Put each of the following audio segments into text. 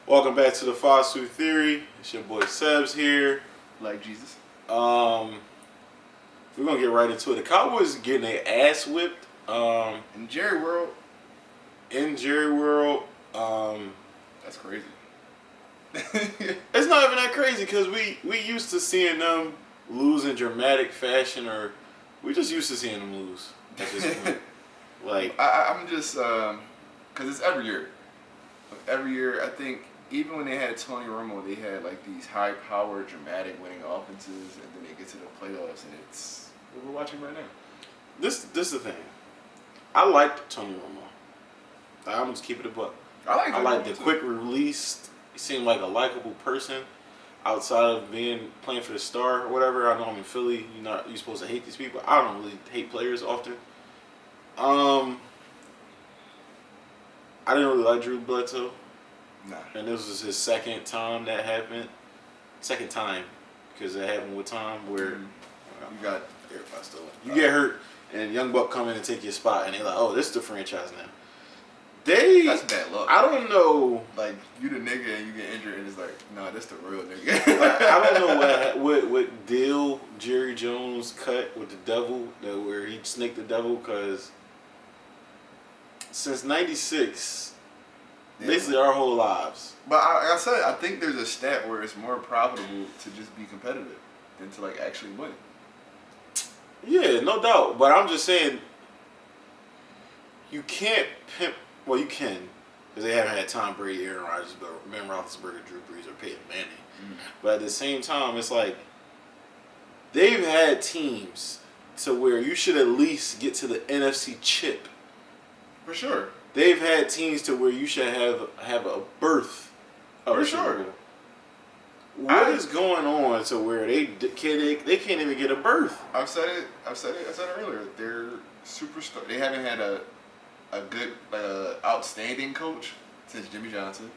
Welcome back to the Foster Theory. It's your boy Sebs here. Like Jesus. We're gonna get right into it. The Cowboys getting their ass whipped. In Jerry World. In Jerry World. That's crazy. It's not even that crazy because we used to seeing them lose in dramatic fashion, or we just used to seeing them lose at this point. Like I'm just because it's every year. Every year, I think even when they had Tony Romo, they had like these high-powered, dramatic winning offenses, and then they get to the playoffs, and it's what we're watching right now. this is the thing. I liked Tony Romo. I'm just keep it a buck. I like the quick release. He seemed like a likable person outside of playing for the Star or whatever. I know I'm in Philly. You're supposed to hate these people. I don't really hate players often. I didn't really like Drew Bledsoe. Nah. And this was his second time that happened. Second time, because it happened with Tom where you got everybody still you get hurt and Young Buck come in and take your spot and they're like, oh, this is the franchise now. That's bad luck. I don't know. Like you the nigga and you get injured and it's like, nah, that's the real nigga. I don't know what deal Jerry Jones cut with the devil, where he snaked the devil, because since '96, basically our whole lives. But like I said, I think there's a stat where it's more profitable to just be competitive than to like actually win. Yeah, no doubt. But I'm just saying, you can't pimp. Well, you can, because they haven't had Tom Brady, Aaron Rodgers, but Ben Roethlisberger, Drew Brees, or Peyton Manning. Mm-hmm. But at the same time, it's like they've had teams to where you should at least get to the NFC chip. For sure. They've had teams to where you should have a berth of a Super Bowl. What is going on to where they can't even get a berth? I said it earlier. They're superstar. They haven't had a good, outstanding coach since Jimmy Johnson.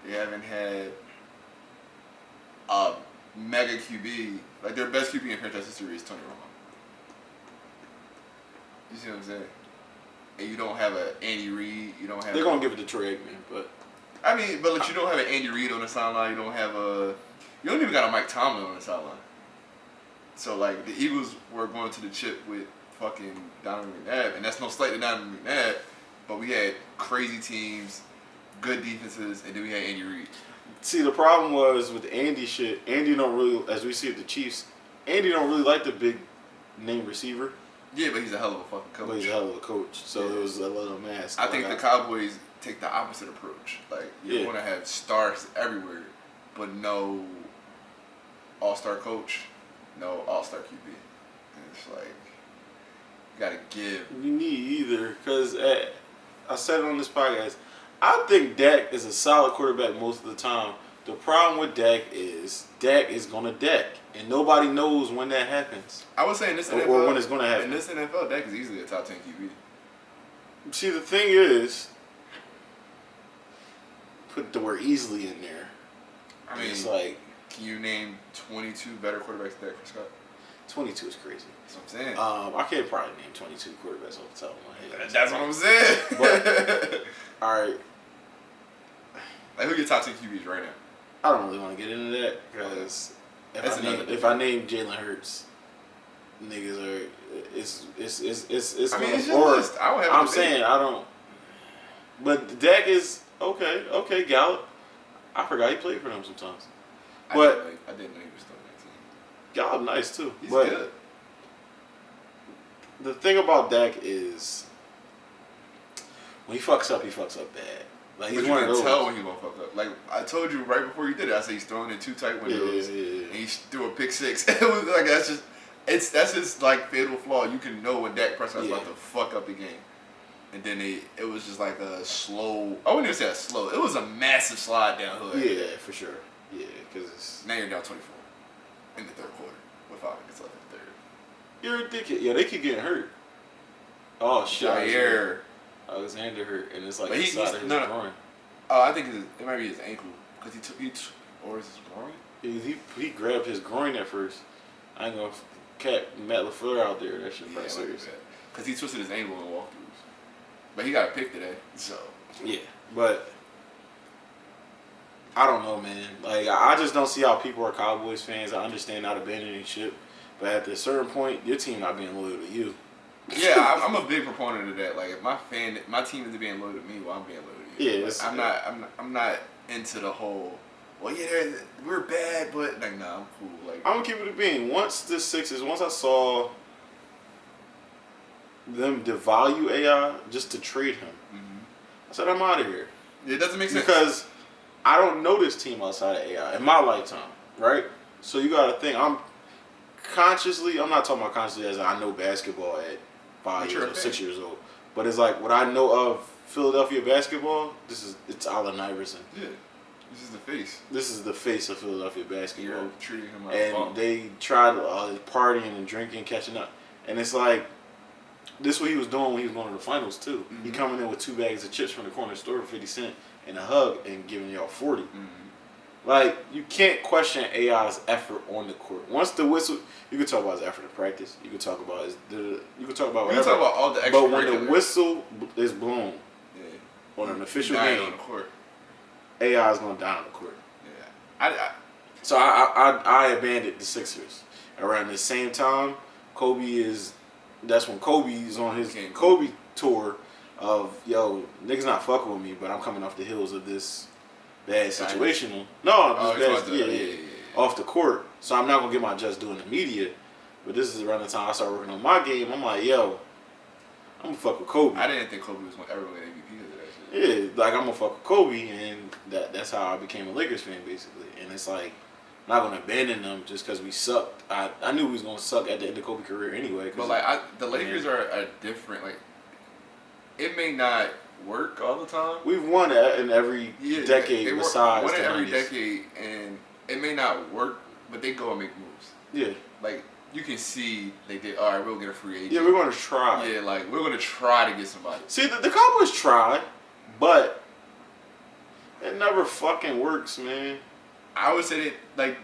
They haven't had a mega QB. Like their best QB in franchise history is Tony Romo. You see what I'm saying? And you don't have a Andy Reid. You don't have. They're gonna give it to Troy Aikman, but you don't have an Andy Reid on the sideline. You don't have a. You don't even got a Mike Tomlin on the sideline. So like the Eagles were going to the chip with fucking Donovan McNabb, and that's no slight to Donovan McNabb, but we had crazy teams, good defenses, and then we had Andy Reid. See, the problem was with Andy shit. Andy don't really, as we see at the Chiefs, Andy don't really like the big name receiver. Yeah, but he's a hell of a fucking coach. But he's a hell of a coach, so it was a little mask. I think the Cowboys take the opposite approach. Like, you want to have stars everywhere, but no all-star coach, no all-star QB. And it's like, you got to give. You need either, because I said it on this podcast, I think Dak is a solid quarterback most of the time. The problem with Dak is going to Dak, and nobody knows when that happens. I would say in this NFL, or when it's going to happen. In this NFL, Dak is easily a top 10 QB. See, the thing is, put the word easily in there. I mean, it's like, can you name 22 better quarterbacks than Dak Prescott? 22 is crazy. That's what I'm saying. I can't probably name 22 quarterbacks off the top of my head. That's what I'm saying. But, all right. Like, who are your top 10 QBs right now? I don't really want to get into that because if I name Jalen Hurts, niggas are it's I mean, it's your list. I don't have. I'm saying I don't. But Dak is okay. Gallup, I forgot he played for them sometimes. But I didn't know he was still on that team. Gallup nice too. He's good. The thing about Dak is when he fucks up bad. Like, but you can tell when he's gonna fuck up. Like I told you right before you did it, I said he's throwing in two tight windows, and he threw a pick six. It was like that's his like fatal flaw. You can know when Dak Prescott's about to fuck up the game, and then it was just like a slow. I wouldn't even say a slow. It was a massive slide downhill. Yeah, for sure. Yeah, because now you're down 24 in the third quarter with 5 minutes left in the third. You're ridiculous. Yeah, they keep getting hurt. Oh shit! Jair Alexander hurt, and it's like but inside of his groin. I think it might be his ankle because or is his groin? He grabbed his groin at first. I ain't gonna cat Matt LaFleur out there. That shit probably serious. Because he twisted his ankle in walkthroughs, but he got a pick today. So yeah, but I don't know, man. Like, I just don't see how people are Cowboys fans. I understand not abandoning ship, but at a certain point, your team not being loyal to you. Yeah, I'm a big proponent of that. Like, if my team isn't being loyal to me, well, I'm being loyal to you. Yeah, like, I'm not into the whole. Well, yeah, we're bad, but like, nah, I'm cool. Like, I'm gonna keep it a bean. Once I saw them devalue AI just to trade him, I said I'm out of here. It doesn't make sense because I don't know this team outside of AI in my lifetime, right? So you gotta think. I'm not talking about consciously as I know basketball at 5 years or 6 years old, but it's like what I know of Philadelphia basketball. It's Allen Iverson. Yeah. This is the face. This is the face of Philadelphia basketball. You're treating him like and they tried partying and drinking, catching up, and it's like this is what he was doing when he was going to the finals too. Mm-hmm. He coming in with 2 bags of chips from the corner store for 50 cents and a hug and giving y'all 40. Mm-hmm. Like, you can't question AI's effort on the court. Once the whistle, you can talk about his effort in practice. You can talk about whatever. You can talk about all the extra. But when the whistle is blown on an official game, on the court. AI is gonna die on the court. Yeah. So I abandoned the Sixers around the same time. That's when Kobe's on his Kobe tour of niggas not fucking with me, but I'm coming off the heels of this bad situation. Off the court. So I'm not gonna get my just due in the media. But this is around the time I start working on my game. I'm like, I'm gonna fuck with Kobe. I didn't think Kobe was gonna ever win MVP of that shit. Yeah, like I'm gonna fuck with Kobe, and that's how I became a Lakers fan basically. And it's like, I'm not gonna abandon them just because we sucked. I knew we was gonna suck at the end of Kobe's career anyway. But like the Lakers are different. Like, it may not work all the time. We've won in every decade besides won the in every 90s. decade, and it may not work, but they go and make moves. Yeah. Like, you can see they did. All right, we'll get a free agent. Yeah, we're gonna try. Yeah, like we're gonna try to get somebody. See, the Cowboys try, but it never fucking works, man. I would say that, like,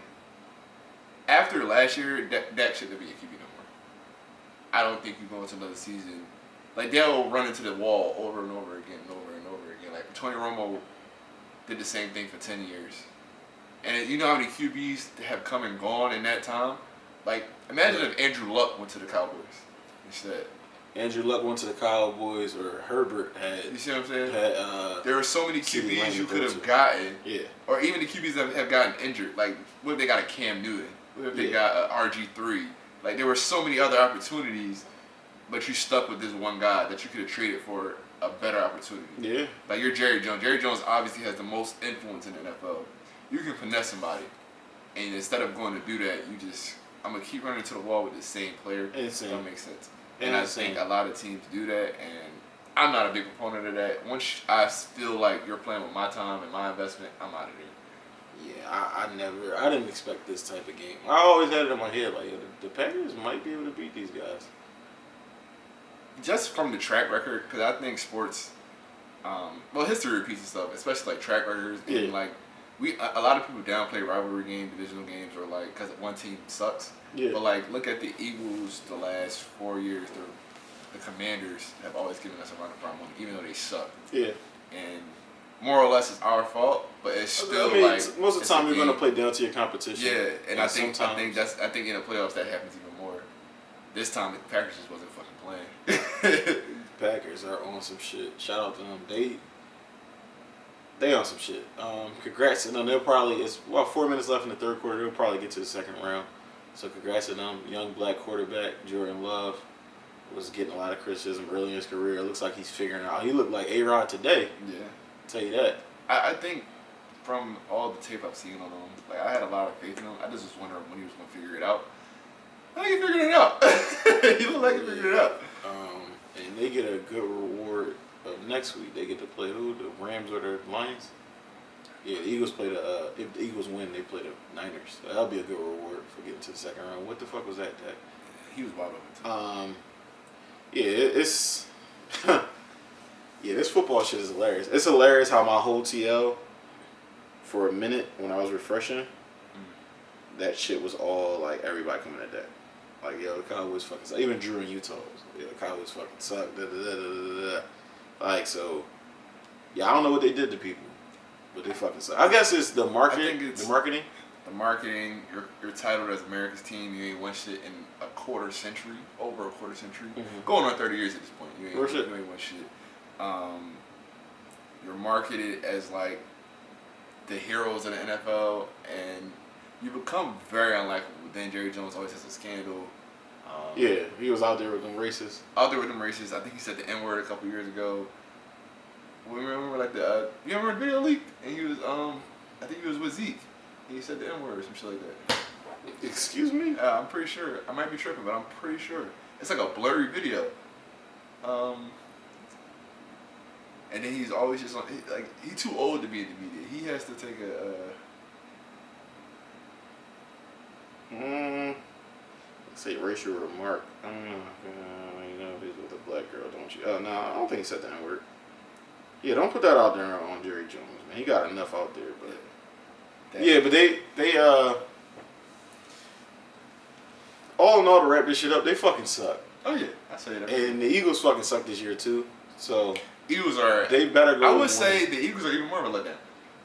after last year, that shouldn't be a QB no more. I don't think you go into another season. Like, they'll run into the wall over and over again and over and over again. Like, Tony Romo did the same thing for 10 years. And you know how many QBs have come and gone in that time? Like, imagine if Andrew Luck went to the Cowboys instead. Andrew Luck went to the Cowboys, or Herbert had. You see what I'm saying? There were so many QBs you could have gotten. Yeah. Or even the QBs that have gotten injured. Like, what if they got a Cam Newton? What if they got a RG3? Like, there were so many other opportunities, but you stuck with this one guy that you could have traded for a better opportunity. Yeah. Like, you're Jerry Jones. Jerry Jones obviously has the most influence in the NFL. You can finesse somebody, and instead of going to do that, I'm going to keep running to the wall with the same player. Insane. That makes sense. And I think a lot of teams do that, and I'm not a big proponent of that. Once I feel like you're playing with my time and my investment, I'm out of there. Yeah, I didn't expect this type of game. I always had it in my head, like, the Packers might be able to beat these guys. Just from the track record, because I think sports, history repeats itself, especially like track records. And like, a lot of people downplay rivalry games, divisional games, or like, because one team sucks. Yeah. But like, look at the Eagles the last 4 years. The Commanders have always given us a run for our money, even though they suck. Yeah. And more or less, it's our fault, but it's still like, most of the time you're going to play down to your competition. Yeah, and I think in the playoffs that happens even more. This time the Packers just wasn't fucking playing. Packers are on some shit. Shout out to them. They on some shit. Congrats to them. They'll probably, it's 4 minutes left in the third quarter. They'll probably get to the second round. So congrats to them. Young black quarterback Jordan Love was getting a lot of criticism early in his career. It looks like he's figuring out. He looked like A-Rod today. Yeah. I'll tell you that. I think from all the tape I've seen on him, like, I had a lot of faith in him. I just was wondering when he was going to figure it out. I think he figured it out. He looked like he figured it out. And they get a good reward of next week. They get to play who? The Rams or the Lions? Yeah, the Eagles play if the Eagles win, they play the Niners. So that'll be a good reward for getting to the second round. What the fuck was that? He was wide open. It's this football shit is hilarious. It's hilarious how my whole TL, for a minute when I was refreshing, that shit was all like everybody coming at that. Like, the Cowboys fucking suck. Even Drew in Utah was, the Cowboys fucking suck. Like, so, I don't know what they did to people. But they fucking suck. I guess it's the marketing. I think it's the marketing. The marketing. You're titled as America's team. You ain't won shit in a quarter century, over a quarter century, going on 30 years at this point. You ain't won shit. You're marketed as like the heroes of the NFL, and you become very unlikable. Then Jerry Jones always has a scandal. Yeah, he was out there with them racists. I think he said the N-word a couple years ago. We remember like you remember the video leaked, and he was I think he was with Zeke. And he said the N-word or some shit like that. Excuse me? I'm pretty sure. I might be tripping, but I'm pretty sure. It's like a blurry video. And then he's always just on, he's too old to be in the media. He has to take Let's say racial remark. You know, he's with a black girl, don't you? Oh, no, I don't think he said that word. Yeah, don't put that out there on Jerry Jones, man. He got enough out there, but yeah, but they all in all, to wrap this shit up, they fucking suck. Oh yeah, I say that. And the Eagles fucking suck this year too. So Eagles are. They better go. I would say the Eagles are even more of a letdown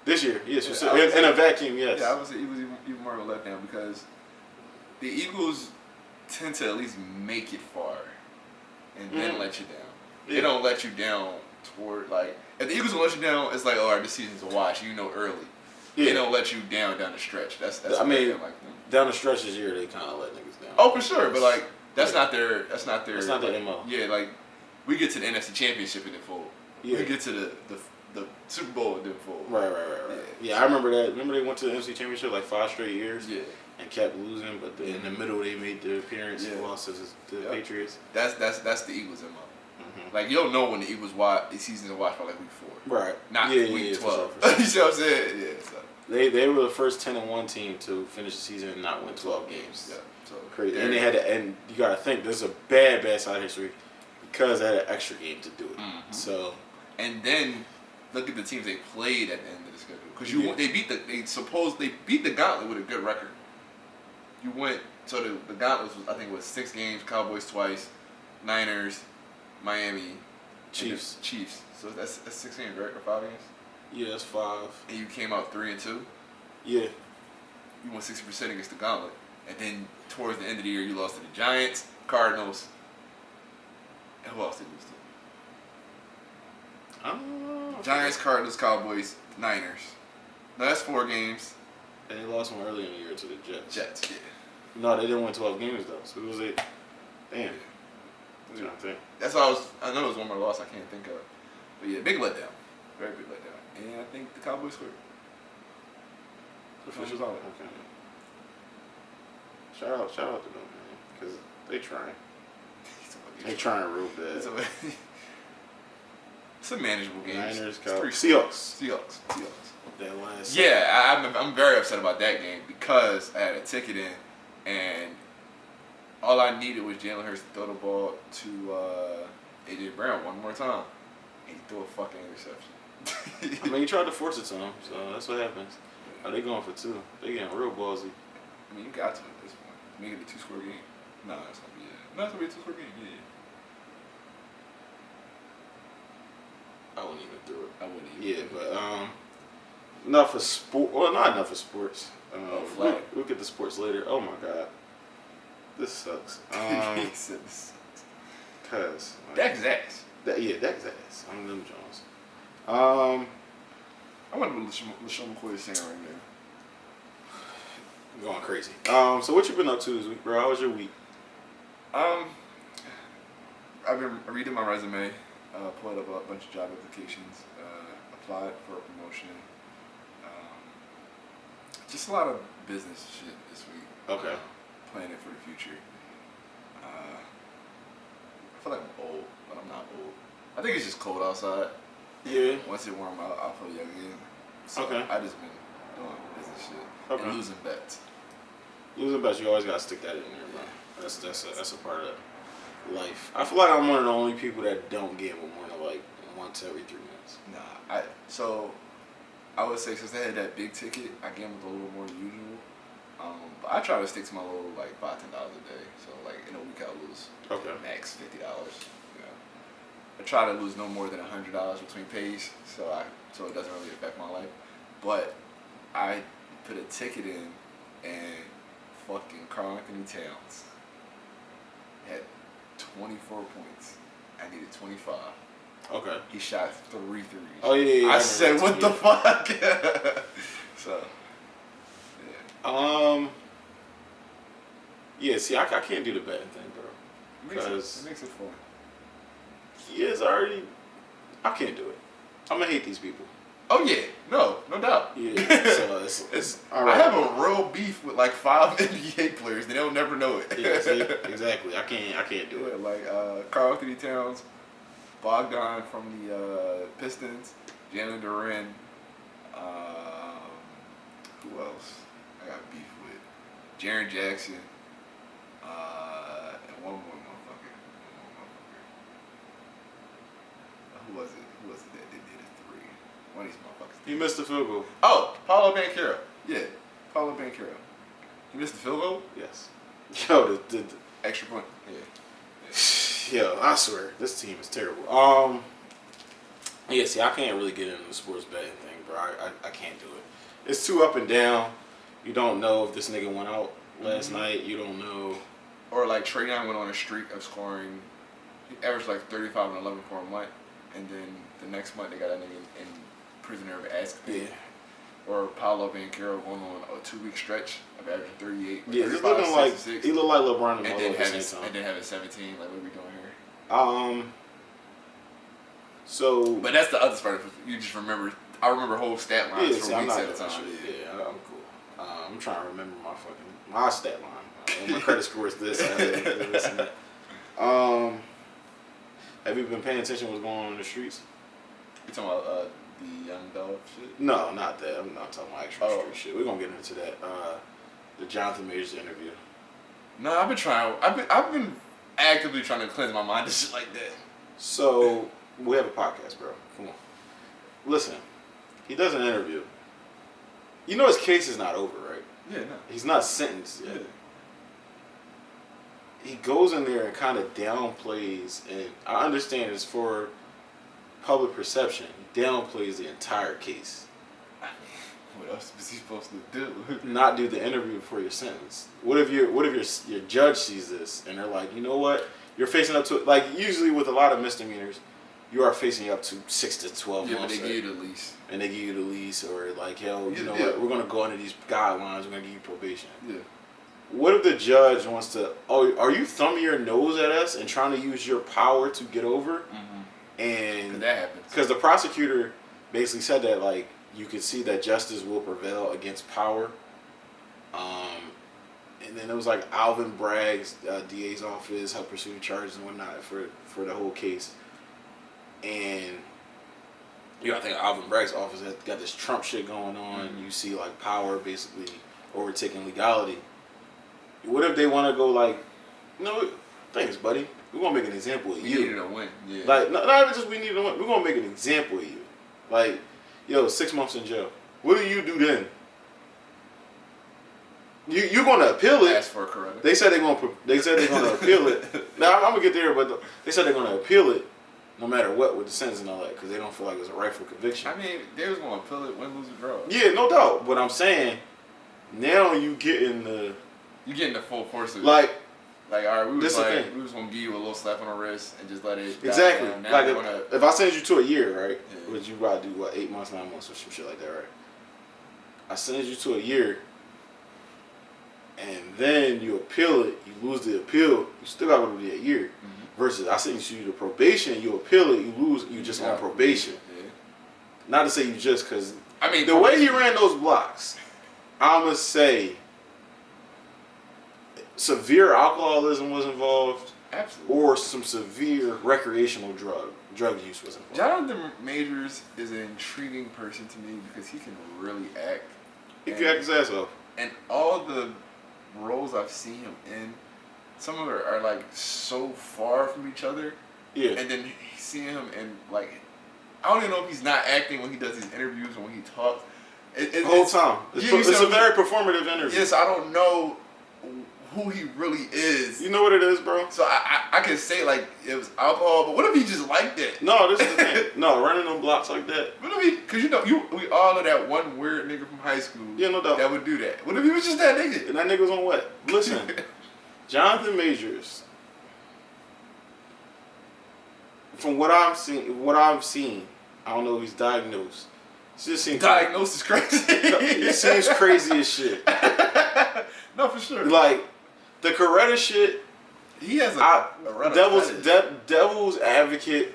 this year. Yes, in a vacuum. Yes. Yeah, I would say Eagles even more of a letdown because the Eagles tend to at least make it far and then let you down. Yeah. They don't let you down toward like if the Eagles will let you down, it's like all right, this season's a wash. You know early. Yeah. They don't let you down the stretch. That's I mean, like down the stretch this year they kind of let niggas down. Oh, for sure, but like that's not their. That's not their MO. Yeah, like we get to the NFC Championship and then fold. Yeah. We get to the Super Bowl and then fold. Right. Yeah, I remember that. Remember they went to the NFC Championship like 5 straight years. Yeah. And kept losing, but in the middle they made the appearance. Lost to the Patriots. That's the Eagles' MO. Like you don't know when the Eagles the season's watched by like week 4. Right. Not week 12. For sure. You see what I'm saying? Yeah. So. They were the first 10-1 team to finish the season and not win 12 games. Yeah. So crazy. And they had to end. You gotta think this is a bad side history because they had an extra game to do it. So. And then look at the teams they played at the end of the schedule because they beat the Gauntlet with a good record. You went so the Gauntlet was I think it was 6 games, Cowboys twice, Niners, Miami, Chiefs. So that's 6 games, right? Or 5 games? Yeah, that's 5. And you came out 3-2. Yeah. You won 60% against the Gauntlet, and then towards the end of the year, you lost to the Giants, Cardinals, and who else did you lose to? I don't know. Giants, Cardinals, Cowboys, Niners. No, that's 4 games. And they lost one early in the year to the Jets. Yeah. No, they didn't win 12 games though. So it was a damn. You know what I'm saying? That's all I know it was one more loss I can't think of. But yeah, big letdown. Very big letdown. And I think the Cowboys scored. Officials out. Okay. Shout out to them, man, because they trying. They trying real bad. It's a manageable game. Niners, Cowboys, Seahawks. That last. Yeah, I'm very upset about that game because I had a ticket in, and all I needed was Jalen Hurts to throw the ball to AJ Brown one more time, and he threw a fucking interception. I mean, he tried to force it to him, so that's what happens. Are they going for 2? They getting real ballsy. I mean, you got to at this point. Make it a 2-score game. No, it's gonna be it's gonna be a 2-score game. Yeah. I wouldn't even do it. I wouldn't even. Yeah, but enough for sport. Well, not enough for sports. We'll get to sports later. Oh my god, this sucks. Cause Dak's ass. Dak's ass. I'm them Jones. I wonder what LaShawn McCoy is saying right now. I'm going crazy. So what you been up to this week, bro? How was your week? I've been reading my resume. Pulled up a bunch of job applications, applied for a promotion. Just a lot of business shit this week. Okay. Planning for the future. I feel like I'm old, but I'm not old. I think it's just cold outside. Yeah. Once it warm out, I'll feel young again. So okay. I just been doing business shit. Okay. And losing bets. Losing bets, you always gotta stick that in there, bro. That's a part of life. I feel like I'm one of the only people that don't gamble more than like once every 3 months. Nah, I would say since I had that big ticket, I gambled a little more than usual. But I try to stick to my little like $5-10 a day. So like in a week I lose max $50. You know, I try to lose no more than $100 between pays, so it doesn't really affect my life. But I put a ticket in, and fucking Karl Anthony Towns had 24 points. I needed 25. Okay. He shot 3 threes. Oh yeah. I said, "What the fuck?" So. Yeah. Yeah. See, I can't do the betting thing, bro. It makes it fun. He is already. I can't do it. I'm gonna hate these people. Oh yeah, no doubt. Yeah. So it's all right. I have a real beef with like 5 NBA players. They'll never know it. Yeah, see, exactly. I can't do it. Like Karl Anthony Towns, Bogdan from the Pistons, Jalen Duren. Who else? I got beef with Jaren Jackson. And one more motherfucker. Who was it that did a 3? One of these motherfuckers. He missed the field goal. Oh, Paolo Banchero. Yeah, Paolo Banchero. He missed the field goal? Yes. Yo, the Extra point. Yeah. yo, I swear, this team is terrible. Yeah, see, I can't really get into the sports betting thing, bro. I can't do it. It's too up and down. You don't know if this nigga went out last night. You don't know. Or like Trae Young went on a streak of scoring. He averaged like 35 and 11 for a month, and then the next month they got that nigga in prisoner of Azkaban. Yeah. Or Paolo Banchero going on a 2-week stretch of averaging 38. Yeah, he's looking like he looked like LeBron and then at the same time. And then having 17. Like, what are we doing here? So. But that's the other part. You just remember. I remember whole stat lines yeah, for see, I'm weeks not at a time. Yeah, I'm cool. I'm trying to remember my stat line. My credit score is this. I have this and that. Have you been paying attention to what's going on in the streets? You talking about the Young Dog shit? No, not that. I'm not talking about actual street shit. We're gonna get into that. The Jonathan Majors interview. No, I've been actively trying to cleanse my mind to shit like that. So we have a podcast, bro. Come on. Listen, he does an interview. You know his case is not over, right? Yeah, no. He's not sentenced yet. Yeah. He goes in there and kind of downplays, and I understand it's for public perception. He downplays the entire case. What else is he supposed to do? Not do the interview before your sentence. What if your judge sees this and they're like, you know what? You're facing up to, like, usually with a lot of misdemeanors, you are facing up to 6 to 12 months. Yeah, but they give you the lease. And they give you the lease, or like, hell, you know what? We're gonna go under these guidelines. We're gonna give you probation. Yeah. What if the judge wants to? Oh, are you thumbing your nose at us and trying to use your power to get over? Mm-hmm. And that happens. Because the prosecutor basically said that, like, you could see that justice will prevail against power. And then it was like Alvin Bragg's DA's office helped pursue charges and whatnot for the whole case. And I think Alvin Bragg's office has got this Trump shit going on. Mm-hmm. You see, like, power basically overtaking legality. What if they want to go like, no, thanks, buddy. We're gonna make an example of you. We needed a win. Yeah. Like, not even just we need a win. We're gonna make an example of you. Like, yo, 6 months in jail. What do you do then? You're gonna appeal it. Ask for a correction. They said they're gonna appeal it. Now I'm gonna get there, but they said they're gonna appeal it, no matter what, with the sentence and all that, because they don't feel like it's a rightful conviction. I mean, they was gonna appeal it, win, lose, or draw. Yeah, no doubt. But I'm saying, now you getting the. You getting the full force of it. Like, all right, we was gonna give you a little slap on the wrist and just let it. Exactly. Like, if I send you to a year, right? Yeah. Would you about to do what, 8 months, 9 months, or some shit like that, right? I send you to a year, and then you appeal it, you lose the appeal, you still got to do a year. Mm-hmm. Versus I send you to probation, you appeal it, you lose, you just on probation. Yeah. Not to say you just, because I mean, the way he ran those blocks, I'm gonna say. Severe alcoholism was involved. Absolutely. Or some severe recreational drug use was involved. Jonathan Majors is an intriguing person to me because he can really act. He can act his ass off. And all the roles I've seen him in, some of them are like so far from each other. Yeah. And then seeing him in, like, I don't even know if he's not acting when he does these interviews or when he talks. The whole time. It's a very performative interview. Yes, I don't know who he really is. You know what it is, bro? So I can say like it was alcohol, but what if he just liked it? No, this is the thing. No, running them blocks like that. What if he? Because we all know that one weird nigga from high school. Yeah, no doubt. That would do that. What if he was just that nigga? And that nigga was on what? Listen, Jonathan Majors. From what I've seen, I don't know if he's diagnosed. It just seems Diagnosed is crazy. It seems crazy as shit. No, for sure. Like the Coretta shit. He has a devil's advocate.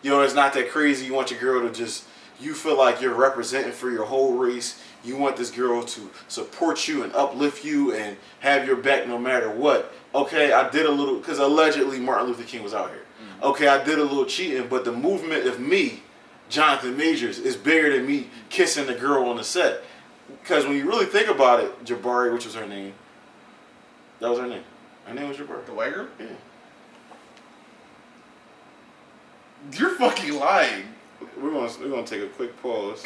It's not that crazy. You want your girl to you feel like you're representing for your whole race. You want this girl to support you and uplift you and have your back no matter what. Okay, I did a little, because allegedly Martin Luther King was out here. Mm-hmm. Okay, I did a little cheating, but the movement of me, Jonathan Majors, is bigger than me kissing the girl on the set. Because when you really think about it, Jabari, which was her name, that was her name. Her name was Jabari. The white girl? Yeah. You're fucking lying. We're gonna take a quick pause.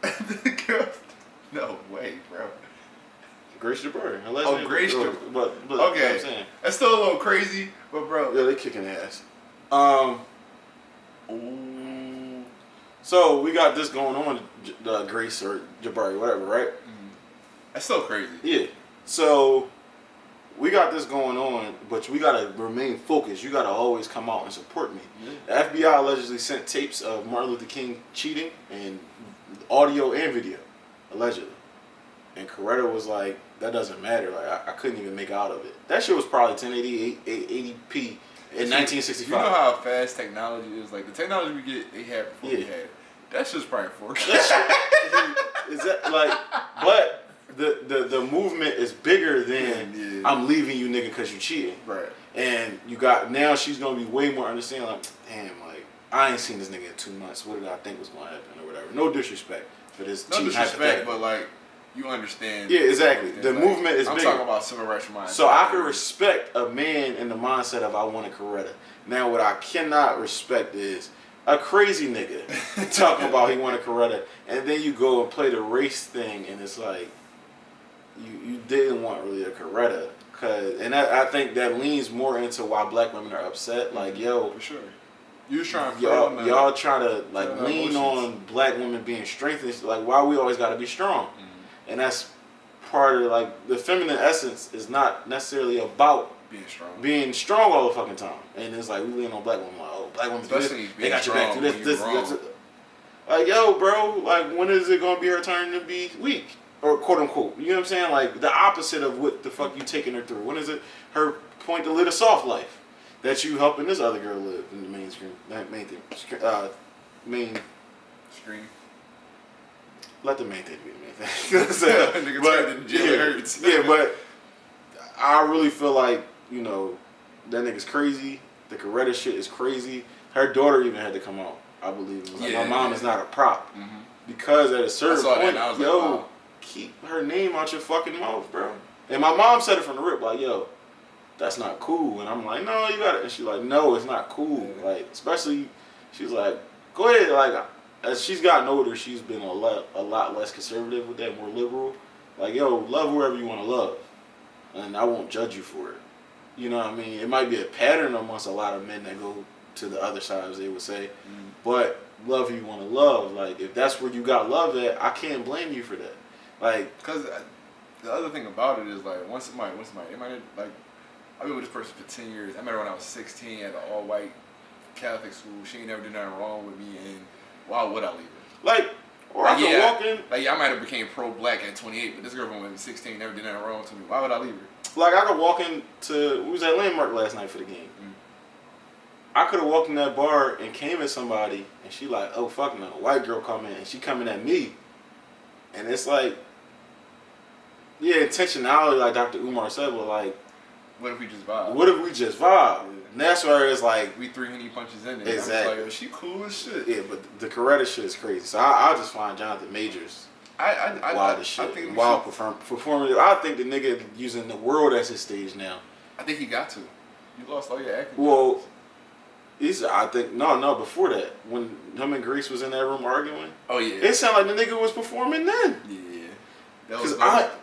The girl, no way, bro. Grace Jabari. Oh, Grace Jabari. But okay. You know what I'm saying? That's still a little crazy, but bro. Yeah, they kicking ass. So we got this going on, Grace or Jabari, whatever, right? Mm-hmm. That's so crazy. Yeah. So we got this going on, but we gotta remain focused. You gotta always come out and support me. Yeah. The FBI allegedly sent tapes of Martin Luther King cheating and audio and video, allegedly. And Coretta was like, that doesn't matter. Like I couldn't even make out of it. That shit was probably 1080, 80p in 1965. You know how fast technology is? Like the technology we get, they had before we had it. That shit's probably 4K. Is that like? But the movement is bigger than I'm leaving you, nigga, because you cheating. Right. And you got now she's gonna be way more understanding. Like, damn, like I ain't seen this nigga in 2 months. What did I think was gonna happen or whatever? No disrespect for this. No disrespect, but like. You understand. Yeah, exactly. The movement is bigger. I'm talking about civil rights mindset. So I can respect a man in the mindset of I want a Coretta. Now what I cannot respect is a crazy nigga talking about he want a Coretta, and then you go and play the race thing, and it's like you didn't want really a Coretta, I think that leans more into why black women are upset. Like, yo, for sure. You trying to y'all trying to like lean on black women being strengthened. Like, why we always got to be strong? Mm-hmm. And that's part of like the feminine essence is not necessarily about being strong all the fucking time. And it's like we lean on black women like, oh, black women do this, they got your back to this. Like, yo, bro, like when is it gonna be her turn to be weak? Or quote unquote. You know what I'm saying? Like the opposite of what the fuck you taking her through. When is it her point to live a soft life that you helping this other girl live in the mainstream? That main thing. Main screen. Let the main thing be the main thing. But but I really feel like, that nigga's crazy. The Coretta shit is crazy. Her daughter even had to come out, I believe. It was like, my mom is not a prop. Mm-hmm. Because at a certain point, keep her name out your fucking mouth, bro. And my mom said it from the rip, like, yo, that's not cool. And I'm like, no, you got it. And she's like, no, it's not cool. Like, especially, she's like, go ahead, like, as she's gotten older, she's been a lot less conservative with that, more liberal. Like, yo, love whoever you want to love. And I won't judge you for it. You know what I mean? It might be a pattern amongst a lot of men that go to the other side, as they would say. Mm-hmm. But love who you want to love. Like, if that's where you got love at, I can't blame you for that. Like, because the other thing about it is, like, once somebody, like, I've been with this person for 10 years. I met her when I was 16 at an all-white Catholic school. She ain't never did nothing wrong with me, and why would I leave her? Like, or I could walk in. Like, I might have became pro-black at 28, but this girl from 16 never did nothing wrong to me. Why would I leave her? Like, I could walk into, we was at Landmark last night for the game. Mm-hmm. I could have walked in that bar and came at somebody, and she like, oh, fuck no, white girl coming, and she coming at me. And it's like, yeah, intentionality, like Dr. Umar said, but like, what if we just vibe? Yeah. And that's where it's like, we 3 Henny punches in there. Exactly. I'm like, she cool as shit. Yeah, but the Coretta shit is crazy. So I just find Jonathan Majors wild as shit. I think wild performative. I think the nigga using the world as his stage now. I think he got to. You lost all your acting. Well, I think no. Before that, when him and Grace was in that room arguing. Oh yeah. It sounded like the nigga was performing then. Yeah. Because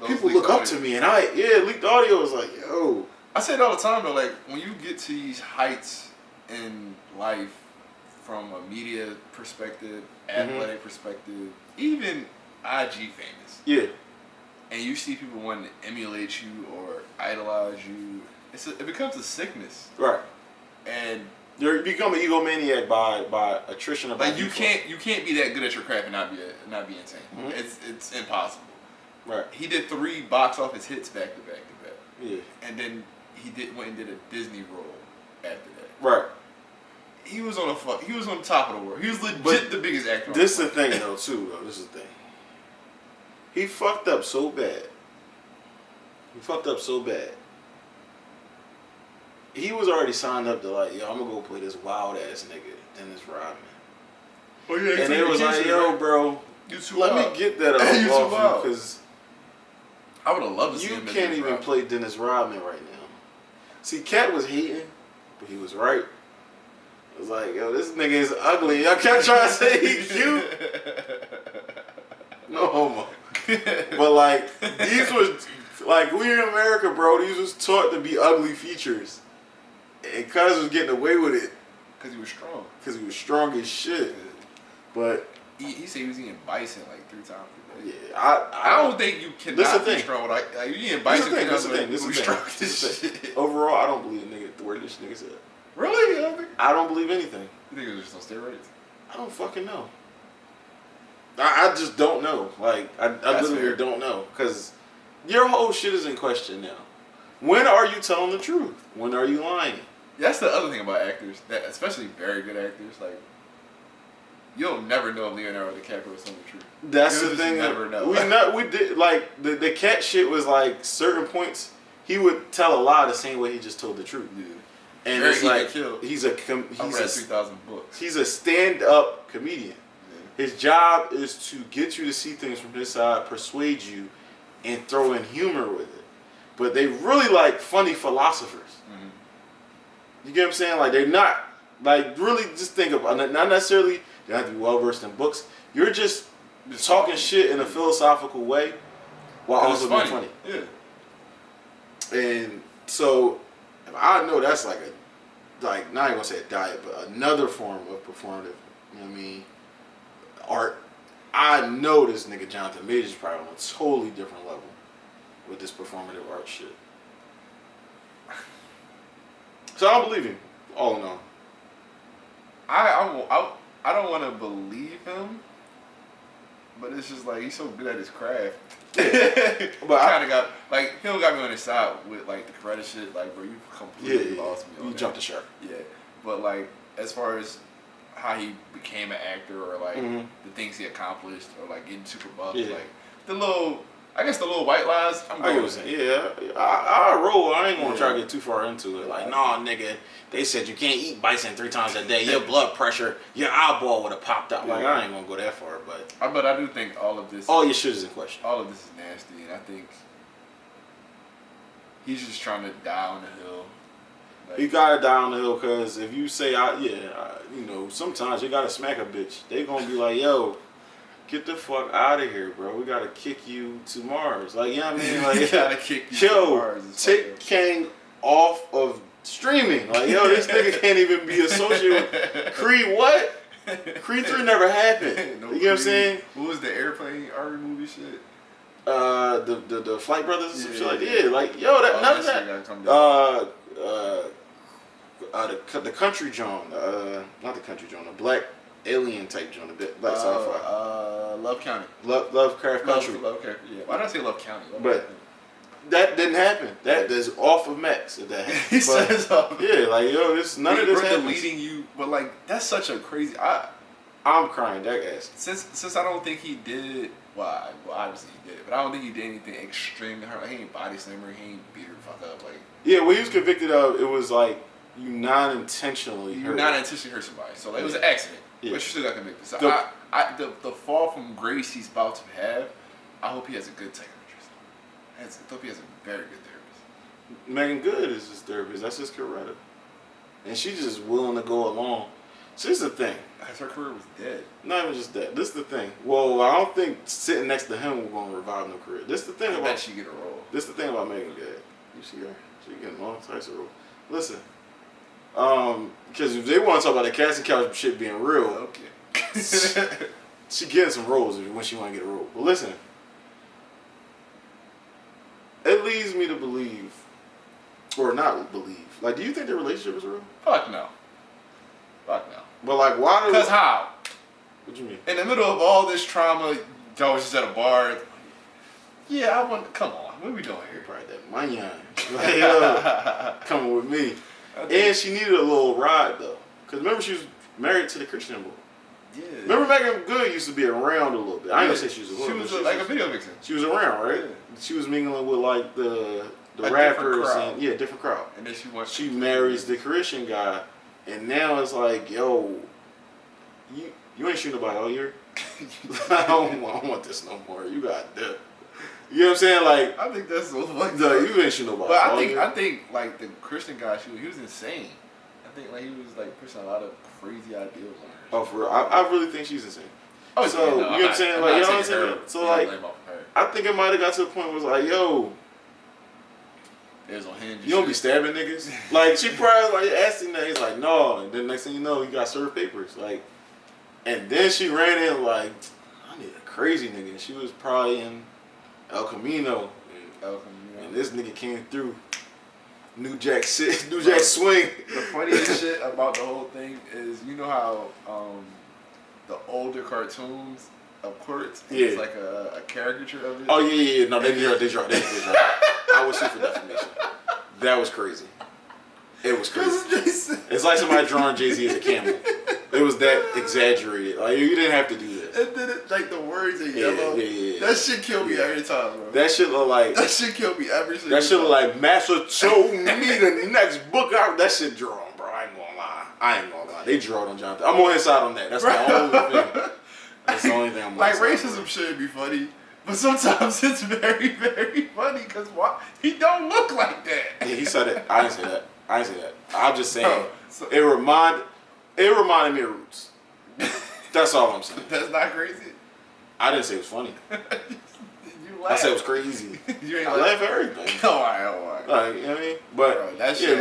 people look up to me, and leaked audio was like, yo. I say it all the time though, like when you get to these heights in life, from a media perspective, athletic perspective, even IG famous. Yeah. And you see people wanting to emulate you or idolize you, it becomes a sickness. Right. And you become an egomaniac by attrition. Like you can't be that good at your craft and not be insane. Mm-hmm. It's impossible. Right. He did 3 box office hits back to back to back. Yeah. And then he went and did a Disney role after that. Right. He was on top of the world. He was legit the biggest actor. This is the thing though, too. This is the thing. He fucked up so bad. He was already signed up to like, yo, I'm gonna go play this wild ass nigga, Dennis Rodman. Oh yeah. And it was like, yo, right? bro, let me get that off you, because I would have loved to see him. You can't even play Dennis Rodman right now. See, Katt was hating, but he was right. It was like, yo, this nigga is ugly. Y'all can't try to say he's cute. No homo. But like, these was like, we in America, bro. These was taught to be ugly features, and Cuz was getting away with it because he was strong. Because he was strong as shit. But he said he was eating bison like 3 times a day. Yeah, I don't think you cannot be strong. Like you eating bison. This is the thing. Overall, I don't believe the word this nigga said. Really? I don't believe anything. You think it was just on steroids? I don't fucking know. I just don't know. Like, I literally don't know. Because your whole shit is in question now. When are you telling the truth? When are you lying? That's the other thing about actors, that especially very good actors, like, you'll never know if Leonardo DiCaprio was telling the truth. That's the thing. Never know. We did, like, the Katt shit was like, certain points, he would tell a lie the same way he just told the truth. Yeah. And very it's like, he's I read 3,000 books. He's a stand-up comedian. Yeah. His job is to get you to see things from his side, persuade you, and throw in humor with it. But they really like funny philosophers. Mm-hmm. You get what I'm saying? Like, they're not, like, really just think about, not necessarily, they have to be well-versed in books. You're just talking shit in a philosophical way while also being funny. Yeah. And so, I know that's like not even gonna say a diet, but another form of performative, you know what I mean, art. I know this nigga Jonathan Majors probably on a totally different level with this performative art shit. So I don't believe him, all in all. I don't want to believe him, but it's just like he's so good at his craft. Yeah. But I kind of got, like, he don't got me on his side with, like, the credit shit. Like, bro, you completely lost me on you that. Jumped the shark. Yeah. But, like, as far as how he became an actor or, like, the things he accomplished or, like, getting super buff, like, the little white lies, I'm going with it. Yeah, I roll. I ain't gonna try to get too far into it. Like, nah, nigga, they said you can't eat bison 3 times a day. Your blood pressure, your eyeball would have popped out. Like, I ain't gonna go that far, but I do think all of this. All your shit is in question. All of this is nasty, and I think he's just trying to die on the hill. Like, you gotta die on the hill, cause if you say, you know, sometimes you gotta smack a bitch. They gonna be like, yo, get the fuck out of here, bro. We gotta kick you to Mars. Like, you know what I mean? Like, gotta kick you to Mars. Take Kang off of streaming. Like, yo, this nigga can't even be associated with Creed. What? Creed 3 never happened. No, you know what I'm saying? What was the airplane Army movie shit? The Flight Brothers and some shit like that. Yeah, like, yo, none of that. The country John, not the country John, the black alien type John, the black sci-fi. Love County. Lovecraft Country. Lovecraft, yeah. Why did I say Love County? But that didn't happen. That is off of Max if that happened. He says off. Yeah, like, yo, none of this happens. Deleting you, but like, that's such a crazy. I'm crying that ass. Since I don't think he did. Well, obviously he did, but I don't think he did anything extreme to her. Like, he ain't body slammer. He ain't beat her fuck up. Like, yeah, what he was convicted of, it was like you non-intentionally hurt somebody. So like, it was an accident, but you still got convicted. So the fall from grace he's about to have, I hope he has a good psychiatrist. I hope he has a very good therapist. Megan Good is his therapist. That's his Coretta, and she's just willing to go along. So this is the thing. Her career was dead. Not even just that. This is the thing. Well, I don't think sitting next to him will going to revive no career. This is the thing I about. bet she get a role. This is the thing about Megan Good. You see her? She getting all types of roles. Listen, because if they want to talk about the casting couch shit being real, Okay. she getting some roles when she want to get a role. But listen, it leads me to believe, or not believe. Like, do you think their relationship is real? Fuck no. Fuck no. But like, why do? Because how? What you mean? In the middle of all this trauma, y'all was just at a bar. Yeah, I want. Come on, what are we doing here? Probably that manyan. Like, yo, coming with me. And she needed a little ride though, because remember she was married to the Christian boy. Yeah. Remember Megan Good used to be around a little bit. I ain't gonna say she was a She woman. was like a video vixen. She was around, right? Yeah. She was mingling with like the A rappers different crowd. and yeah, different crowd. And then She marries the Christian guy, and now it's like, yo, you ain't shooting nobody all year. I don't want this no more. You got that. You know what I'm saying? Like, I think that's so fucked no, up. you ain't shooting nobody. But all year. I think like the Christian guy, he was insane. I think like he was like pushing a lot of crazy ideals on her. Oh, for real? I really think she's insane. Oh, so yeah, no, you know what I'm saying? Like, you know what I'm saying? So like, I think it might have got to the point where it was like, yo, it was on hinge. you don't be stabbing niggas. Like, she probably like asking that. He's like, no. And then next thing you know, he got served papers. Like, and then she ran in like, I need a crazy nigga. And she was probably in El Camino. And this nigga came through. New Jack swing. The funniest shit about the whole thing is, you know how the older cartoons of courts, it's like a caricature of it. Oh yeah. No, they dropped. I was super defamation. That was crazy. It was crazy. It's like somebody drawing Jay-Z as a camel. It was that exaggerated. Like, you didn't have to do this. And then like the words in yellow. Yeah. That shit killed me every time, bro. That shit look like. That shit killed me every single time. That shit look like Master showed me the next book out. That shit drawn, bro. I ain't gonna lie. They drawed on Jonathan. I'm on his side on that. That's the only thing. That's the only thing I'm on. Like, racism should be funny, but sometimes it's very, very funny because why he don't look like that. Yeah, he said it. I didn't say that. I'm just saying it reminded me of Roots. That's all I'm saying. That's not crazy. I didn't say it was funny. You laugh. I said it was crazy. You ain't I laugh at everything. All right. Like, you know what I mean? But Bro, that yeah, shit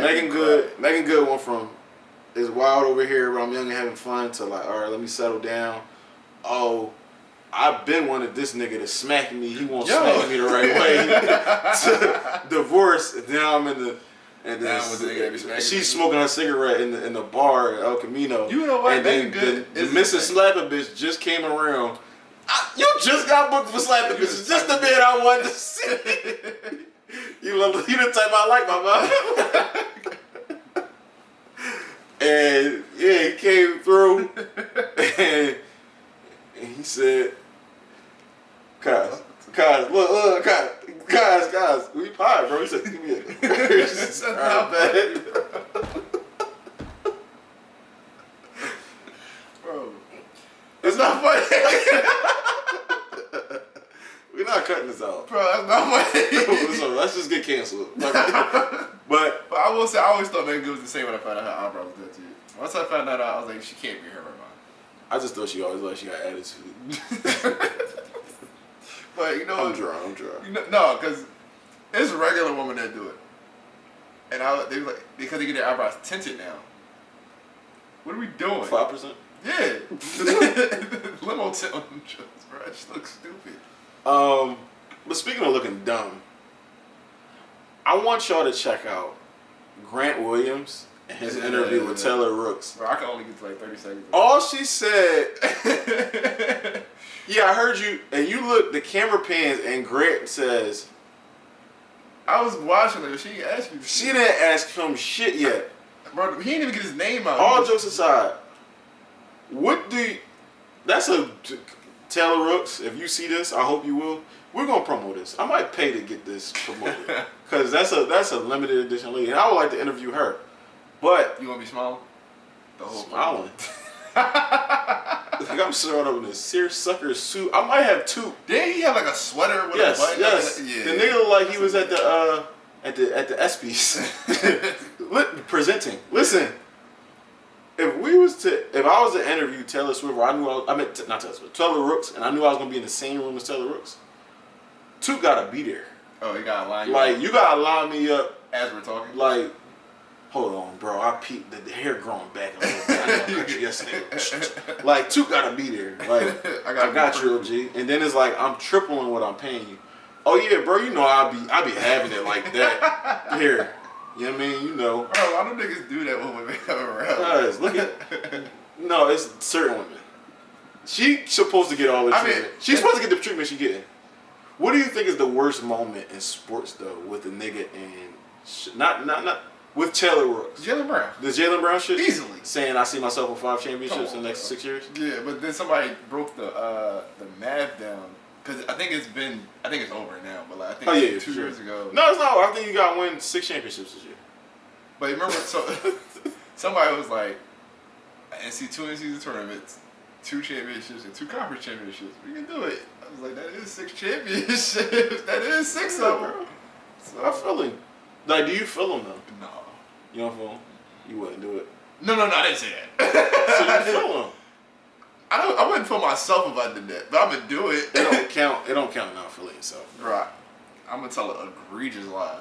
Megan Good went from is wild over here where I'm young and having fun to like, all right, let me settle down. Oh, I've been wanted this nigga to smack me. He won't smack me the right way. To divorce. And now I'm in the. And then she's smoking her cigarette in the bar at El Camino. You know what? And then the Mrs. Slapper bitch just came around. You just got booked for slapping bitches. Just the man I wanted to see. You the type I like, my mom. And yeah, he came through and he said, guys, look, guys, we pie, bro. He said, give me a. That's not bad. Bro, it's not funny. We're not cutting this out. Bro, that's not funny. So let's just get canceled. But I will say, I always thought Megan Good was the same when I found out her eyebrows were tattooed. Once I found that out, I was like, she can't be her right now. I just thought she always like she got attitude. But you know, I'm dry. You know, no, because it's a regular woman that do it, and they was like, because they get their eyebrows tinted now. What are we doing? 5%. Yeah, limo tint on them joints, bro. It just looks stupid. But speaking of looking dumb, I want y'all to check out Grant Williams and his interview with Taylor Rooks. Bro, I can only get to like 30 seconds. All she said, yeah, I heard you, and you look, the camera pans, and Grant says, I was watching it, she didn't ask you. She didn't ask him shit yet. Bro, he didn't even get his name out. All jokes aside, that's a, Taylor Rooks, if you see this, I hope you will. We're gonna promote this. I might pay to get this promoted because that's a limited edition lady, and I would like to interview her. But you want to be smiling? The whole smiling. Like I'm showing up in a seersucker suit. I might have two. Didn't he have like a sweater with a button? Yes. Yeah. The nigga looked like he was at the ESPYs presenting. Listen, if we if I was to interview Taylor Swift, or I meant not Taylor Swift, Taylor Rooks, and I knew I was gonna be in the same room as Taylor Rooks, two gotta be there. Oh, you gotta line you up. Like you gotta line me up as we're talking. Like, hold on, bro. I peeped the hair growing back a little bit. I know I cut you yesterday. Like, two gotta be there. Like, I got you, OG. And then it's like I'm tripling what I'm paying you. Oh yeah, bro. You know I be having it like that. Here. You know what I mean? You know. Bro, why do niggas do that when women come around? Guys, look at. No, it's certain women. She's supposed to get all the treatment. She's supposed to get the treatment she's getting. What do you think is the worst moment in sports though, with a nigga and not with Taylor Rooks? Jaylen Brown. The Jaylen Brown shit? Easily. Saying I see myself with 5 championships in the next 6 years? Yeah, but then somebody broke the math down. Because I think it's over now, but like, I think 2 years ago. No, it's not. I think you got to win 6 championships this year. But remember, so somebody was like, two NCAA tournaments, 2 championships, and 2 conference championships. We can do it. I was like, that is 6 championships. That is 6 of them. So I feel him. Like, do you feel him though? No. You don't feel him? You wouldn't do it. No, I didn't say that. So you feel him? I wouldn't feel myself if I did that, but I would do it. It don't count. It don't count not feeling yourself. Right. I'm gonna tell an egregious lie.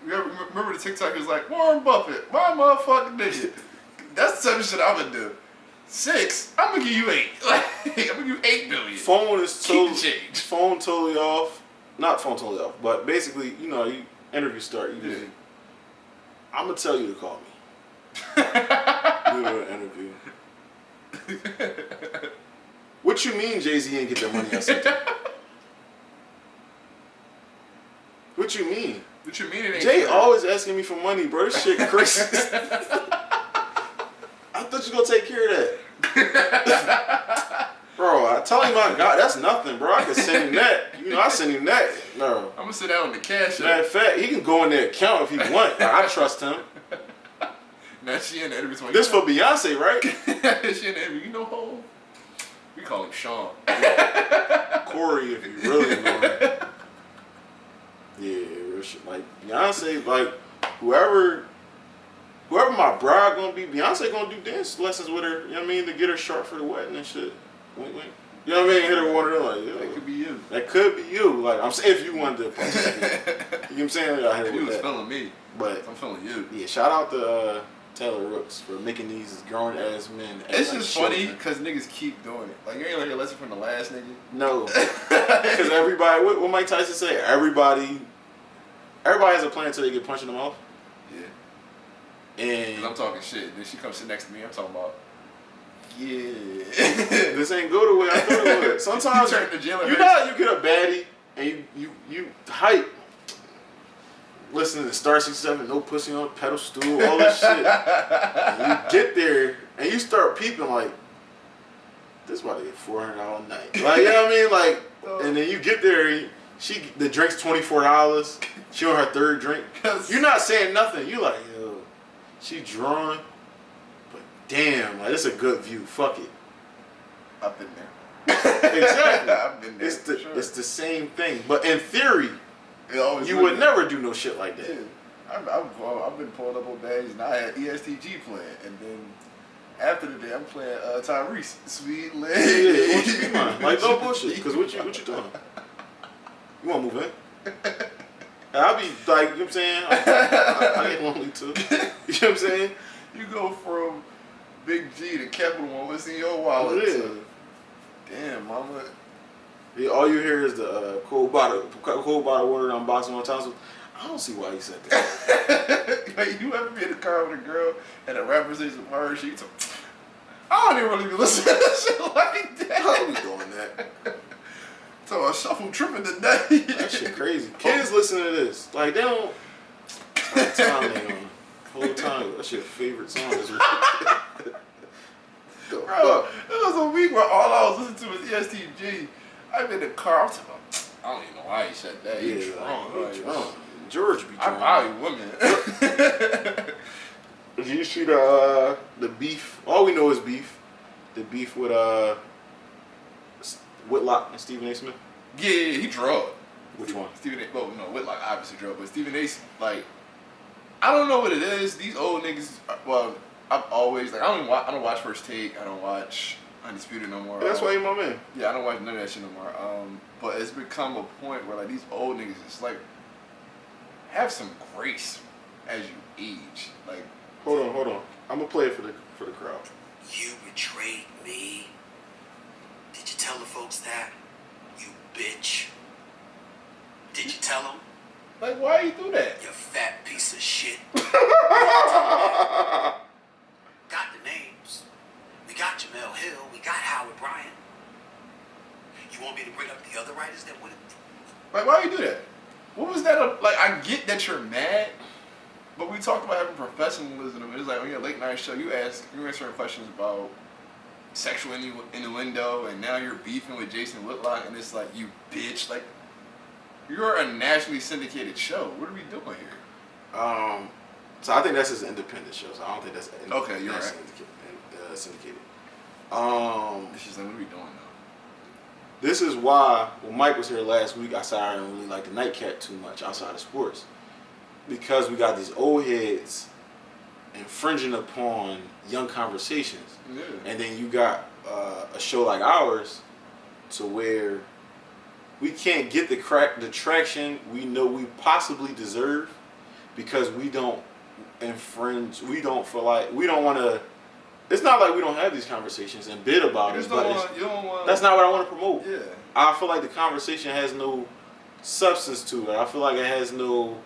Remember the TikTok was like, Warren Buffett, my motherfucking nigga. That's the type of shit I would do. 6, I'm gonna give you 8. Like, I'm gonna give you 8 billion. Phone is totally changed. Phone totally off. Not phone totally off, but basically, you know, you interview start. You just, I'm gonna tell you to call me. Do an interview. What you mean Jay-Z ain't get that money I sent him? What you mean? What you mean it ain't Jay fair? always asking me for money, bro. This shit crazy. I thought you gonna take care of that. Bro, I tell him I got that's nothing, bro. I can send him that. You know, I send him that. No. I'm gonna sit down on the cash. Matter of fact, he can go in their account if he want. I trust him. Now she in the interview. This for Beyonce, right? She in the interview. You know Hov? We call him Sean. Corey, if you really know him. Yeah, like Beyonce, like whoever my bride gonna be, Beyonce gonna do dance lessons with her. You know what I mean? To get her sharp for the wedding and shit. Wink, wink. You know what I mean? Hit her one of them like, yeah, that could be you. That could be you. Like I'm saying, if you wanted to. You know what I'm saying? I if you was feeling me, but I'm feeling you. Yeah, shout out to Taylor Rooks for making these grown ass men. It's just funny because niggas keep doing it. Like you ain't learned your lesson from the last nigga. No, because everybody. What Mike Tyson say? Everybody has a plan until they get punched in the mouth. Yeah. And I'm talking shit. Then she comes sit next to me. I'm talking about. Yeah. This ain't go the way I thought it would. Sometimes you turn to jail. You know how you get a baddie and you hype. Listening to Star 67, no pussy on pedal stool, all this shit. And you get there and you start peeping like, this about to get $400 night. Like, you know what I mean? Like, and then you get there and the drink's $24. She on her 3rd drink. You're not saying nothing. You like, yo, she drawing, but damn, like, this is a good view. Fuck it. I've been there. Exactly. I've been there. It's the same thing. But in theory, you would never do no shit like that. Yeah. I've been pulling up on badges, and I had ESTG playing, and then after the day, I'm playing Tyrese. Sweet lady. Yeah, what you be mine? Like, no bullshit. Because what you doing? You want to move in? And I'll be like, you know what I'm saying? I get lonely too. You know what I'm saying? You go from Big G to Capital One, what's in your wallet? Yeah. Damn, mama. Yeah, all you hear is the cold bottle of water unboxing on top. I don't see why he said that. Like, you ever be in the car with a girl and a rapper says some hard shit? I don't even really be listening to shit like that. How are we doing that? So I shuffle tripping today. That shit crazy. Kids listen to this. Like, they don't. Time they on. Whole time. That's your favorite song. Bro, it was a week where all I was listening to was ESTG. I'm in the car. I'm talking about, I don't even know why he said that. He's drunk. George be drunk. I value women. Did you see the beef? All we know is beef. The beef with Whitlock and Stephen A. Smith. Yeah, he drugged. Which one? Stephen A. Well, no, Whitlock obviously drugged, but Stephen A. Like, I don't know what it is. These old niggas. Well, I've always like I don't watch First Take. I don't watch Undisputed no more. That's why you're my man. Yeah, I don't watch none of that shit no more. But it's become a point where like these old niggas just like have some grace as you age. Like, hold on. I'm gonna play it for the crowd. You betrayed me. Did you tell the folks that? You bitch. Did you tell them? Like, why you do that? You fat piece of shit. Got the names. We got Jamel Hill. We got Howard Bryant. You want me to bring up the other writers that would have? Like, why you do that? What was that? Like, I get that you're mad, but we talked about having professionalism. It's like on your late night show, you answering questions about sexual innuendo, and now you're beefing with Jason Whitlock, and it's like, you bitch. Like, you're a nationally syndicated show. What are we doing here? So I think that's his independent show. So I don't think that's okay. You're right. Syndicated. It's just like, what are we doing though? This is why when Mike was here last week, I said I didn't really like the nightcap too much outside of sports, because we got these old heads infringing upon young conversations, and then you got a show like ours, to where we can't get the traction we know we possibly deserve, because we don't infringe. We don't feel like we don't want to. It's not like we don't have these conversations and bid about it, but that's not what I want to promote. Yeah. I feel like the conversation has no substance to it. I feel like it has no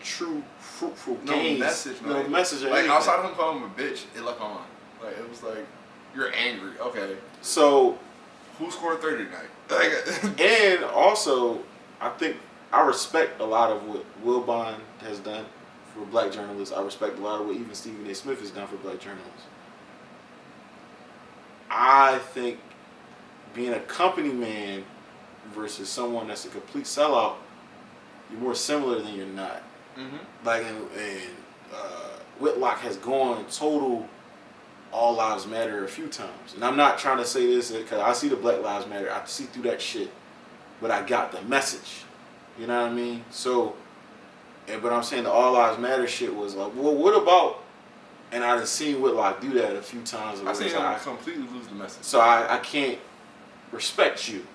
true fruitful gains. No message. Like outside of him calling him a bitch, it left my mind. Like it was like, you're angry. Okay. So who scored 30 tonight? Like, and also, I think I respect a lot of what Wilbon has done for black journalists. I respect a lot of what even Stephen A. Smith has done for black journalists. I think being a company man versus someone that's a complete sellout, you're more similar than you're not. Mm-hmm. Like, Whitlock has gone total all lives matter a few times. And I'm not trying to say this because I see the Black Lives Matter. I see through that shit. But I got the message. You know what I mean? So, but I'm saying the all lives matter shit was like, well, what about, and I done seen Whitlock do that a few times. I've seen him completely lose the message. So I can't respect you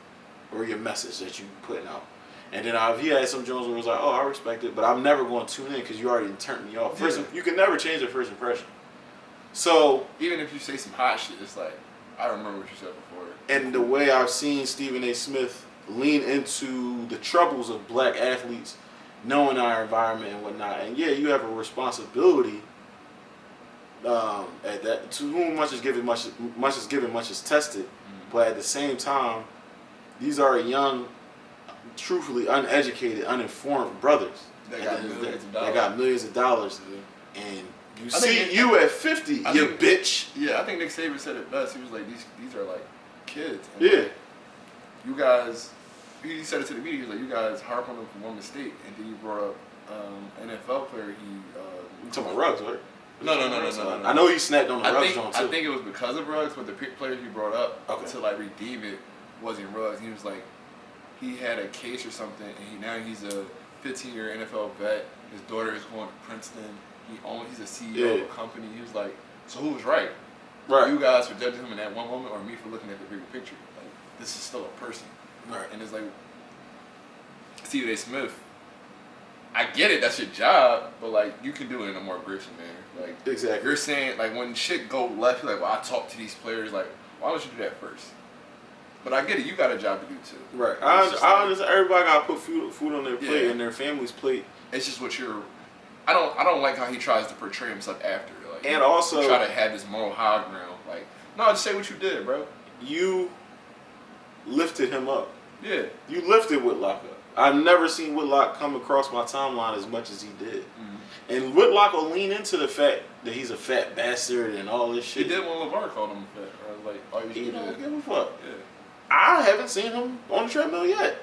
or your message that you putting out. And then if he had some Jones where it was like, oh, I respect it, but I'm never going to tune in because you already turned me off. First, you can never change your first impression. So even if you say some hot shit, it's like, I remember what you said before. And the way I've seen Stephen A. Smith lean into the troubles of black athletes, knowing our environment and whatnot, and yeah, you have a responsibility at that. To whom much is given, much is given, much is tested. Mm-hmm. But at the same time, these are young, truthfully uneducated, uninformed brothers that got millions of dollars, and you at 50, you bitch. Yeah, I think Nick Saban said it best. He was like, these are like kids. And yeah. Like, you guys, he said it to the media. He was like, you guys harp on them for one mistake, and then you brought up NFL player. You talking about Ruggs, right? No. I know he snapped on the Ruggs joint too. I think it was because of Ruggs, but the player he brought up to like redeem it wasn't Ruggs. He was like, he had a case or something, and now he's a 15-year NFL vet. His daughter is going to Princeton. He's a CEO of a company. He was like, so who was right? Right. You guys for judging him in that one moment, or me for looking at the bigger picture? Like, this is still a person. Right. And it's like, Stephen A. Smith, I get it, that's your job, but like, you can do it in a more graceful manner. Like, exactly. You're saying, like, when shit go left, you're like, well, I talk to these players, like, why don't you do that first? But I get it, you got a job to do too. Right. I understand. Everybody got to put food on their plate and their family's plate. It's just what you're. I don't like how he tries to portray himself after. Like, and also try to have this moral high ground. Like, no, just say what you did, bro. You lifted him up. Yeah. You lifted Whitlock up. I've never seen Whitlock come across my timeline as much as he did. Mm-hmm. And Whitlock will lean into the fact that he's a fat bastard and all this shit. He did when LeVar called him fat. Right? Like, he don't give a fuck. Yeah. I haven't seen him on the treadmill yet.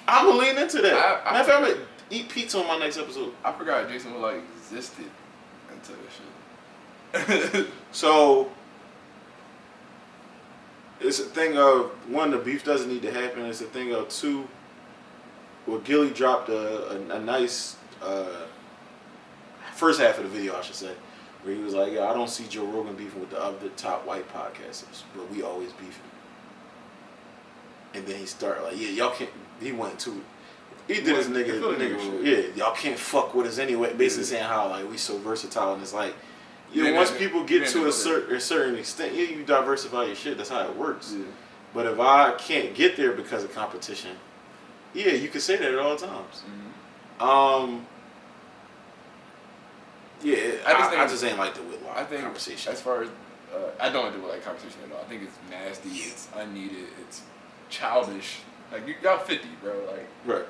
I'm going to lean into that. Matter of fact, I'm going to eat pizza on my next episode. I forgot Jason Whitlock existed until this shit. So, it's a thing of, one, the beef doesn't need to happen. It's a thing of, two, well, Gilly dropped a nice, first half of the video, I should say, where he was like, yo, I don't see Joe Rogan beefing with the other top white podcasters, but we always beefing. And then he started like, yeah, y'all can't. He went to. He did his nigga. Yeah, y'all can't fuck with us anyway. Basically saying how like we so versatile, and it's like, once people get to a certain extent, you diversify your shit. That's how it works. Yeah. But if I can't get there because of competition, yeah, you can say that at all times. Mm-hmm. Yeah, I just ain't like the Whitlock conversation. As far as I don't do like conversation at all. I think it's nasty. It's unneeded. It's childish. Like y'all 50, bro. Like right.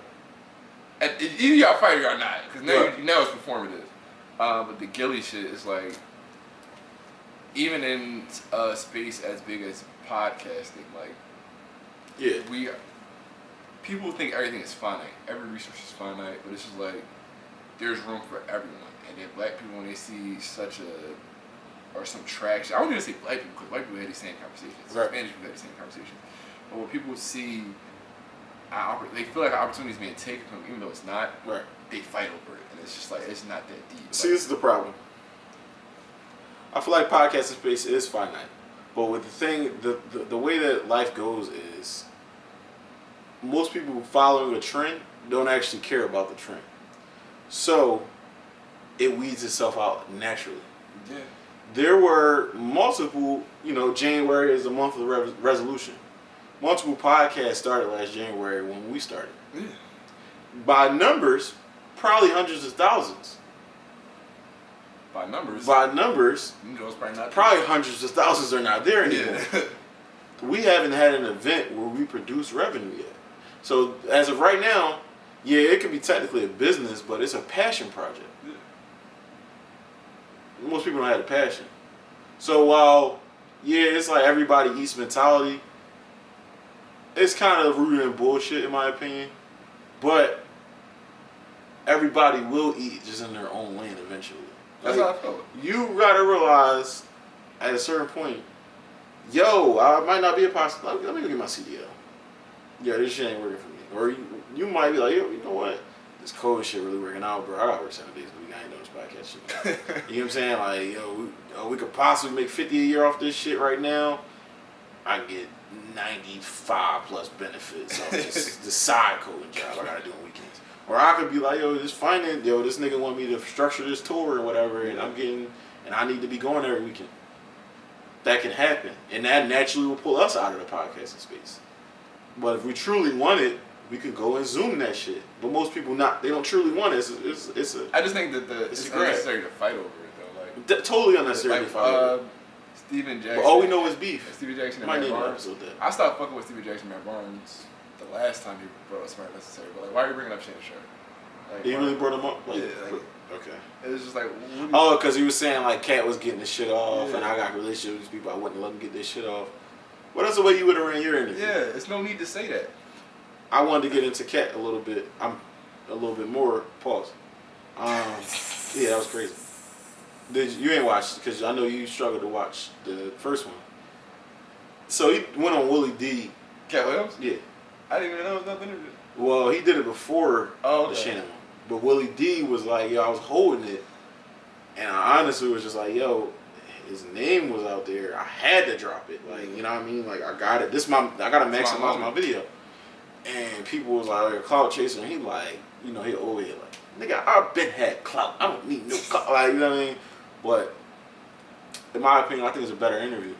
Either y'all fight or y'all not, because now it's performative. But the Gilly shit is like, even in a space as big as podcasting, like, yeah, people think everything is finite. Every resource is finite, but it's just like there's room for everyone. And then black people, when they see some traction, I don't even say black people because white people had these same conversations. Right. Spanish people had the same conversations. But when people see, they feel like an opportunity is being taken from them, even though it's not. Right. They fight over it, and it's just like it's not that deep. See, this is the problem. I feel like podcasting space is finite, but with the way that life goes is, most people following a trend don't actually care about the trend, so it weeds itself out naturally. Yeah. There were multiple, January is a month of resolution. Multiple podcasts started last January when we started. Yeah. By numbers, probably hundreds of thousands. By numbers, probably hundreds of thousands are not there anymore. Yeah. We haven't had an event where we produce revenue yet. So as of right now, yeah, it could be technically a business, but it's a passion project. Yeah. Most people don't have a passion. So while, it's like everybody eats mentality, it's kind of rooted in bullshit in my opinion. But everybody will eat just in their own lane eventually. That's how I feel. You gotta realize at a certain point, I might not be a possible. Let me go get my CDL. Yeah, this shit ain't working for me. Or you might be like, yo, you know what? This COVID shit really working out, bro. I gotta work 7 days a week. I ain't doing this podcast shit. You know what I'm saying? Like, we could possibly make 50 a year off this shit right now. I can get 95 plus benefits of just the side coding job I gotta do on weekends. Or I could be like, this nigga want me to structure this tour or whatever, and I need to be going every weekend. That can happen, and that naturally will pull us out of the podcasting space. But if we truly want it, we could go and Zoom that shit. But most people they don't truly want it. I just think that it's unnecessary to fight over it though. Like totally unnecessary to fight over it. Steven Jackson. But all we know is beef. Steven Jackson and Matt Barnes. I stopped fucking with Steven Jackson and Matt Barnes the last time he brought up Smart Necessary. But like, why are you bringing up Shannon Sharp? Like, he really brought him up? Like, yeah. Okay. It was just like... because he was saying like Katt was getting his shit off, and I got a relationship with these people. I wouldn't let them get their shit off. What else the way you would have ran your interview? Yeah, there's no need to say that. I wanted to get into Katt a little bit. A little bit more. Pause. Yeah, that was crazy. You ain't watched because I know you struggled to watch the first one. So he went on Willie D. Katt Williams? Yeah. I didn't even know it was nothing. Well, he did it before the Shannon one. But Willie D was like, I was holding it. And I honestly was just like, his name was out there. I had to drop it. Like, you know what I mean? Like, I got it. I got to maximize my video. And people was like, a clout chaser. And he like, he over here like, nigga, I've been had clout. I don't need no clout. Like, you know what I mean? But in my opinion, I think it's a better interview.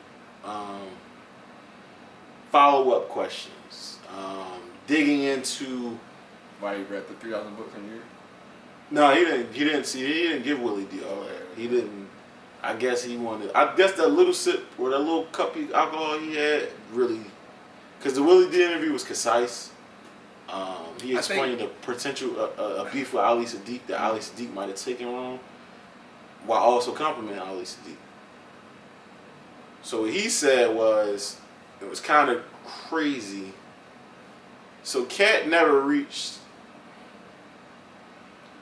Follow-up questions. Digging into why he read the 3,000 books in a year. No, he didn't. He didn't give Willie D all that. He didn't. I guess he wanted. I guess that little sip or that little cup of alcohol he had really, because the Willie D interview was concise. He explained the potential a beef with Ali Sadiq that Ali Sadiq might have taken wrong, while also complimenting Ali Sadiq. So what he said was, it was kind of crazy. So Katt never reached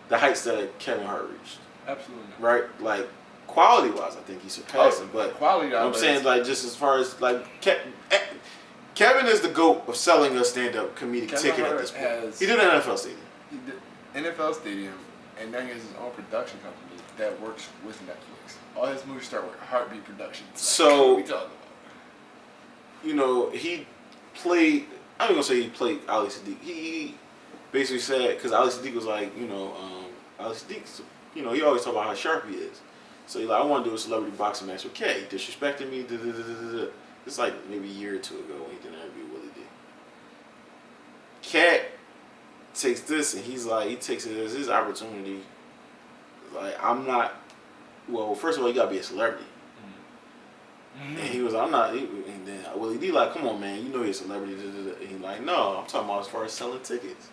the heights that Kevin Hart reached. Absolutely. Right? Like, quality-wise, I think he surpassed him. But quality, I'm saying, like, just as far as, like, Kevin is the GOAT of selling a stand-up comedic ticket at this point. He did an NFL Stadium. He did NFL Stadium, and now he has his own production company that works with Netflix. All his movies start with Heartbeat Productions. So, what we talking about? He played. I'm gonna say he played Ali Sadiq. He basically said because Ali Sadiq was like, Ali Sadiq's, he always talk about how sharp he is. So he's like, I want to do a celebrity boxing match with K. Disrespecting me. It's like maybe a year or two ago when he did an interview with Willie D. Katt takes this and he takes it as his opportunity. Like, I'm not. Well, first of all, you gotta be a celebrity. Mm-hmm. And he was, I'm not. And then Willie D like, come on, man, you know you're a celebrity. And he like, no, I'm talking about as far as selling tickets.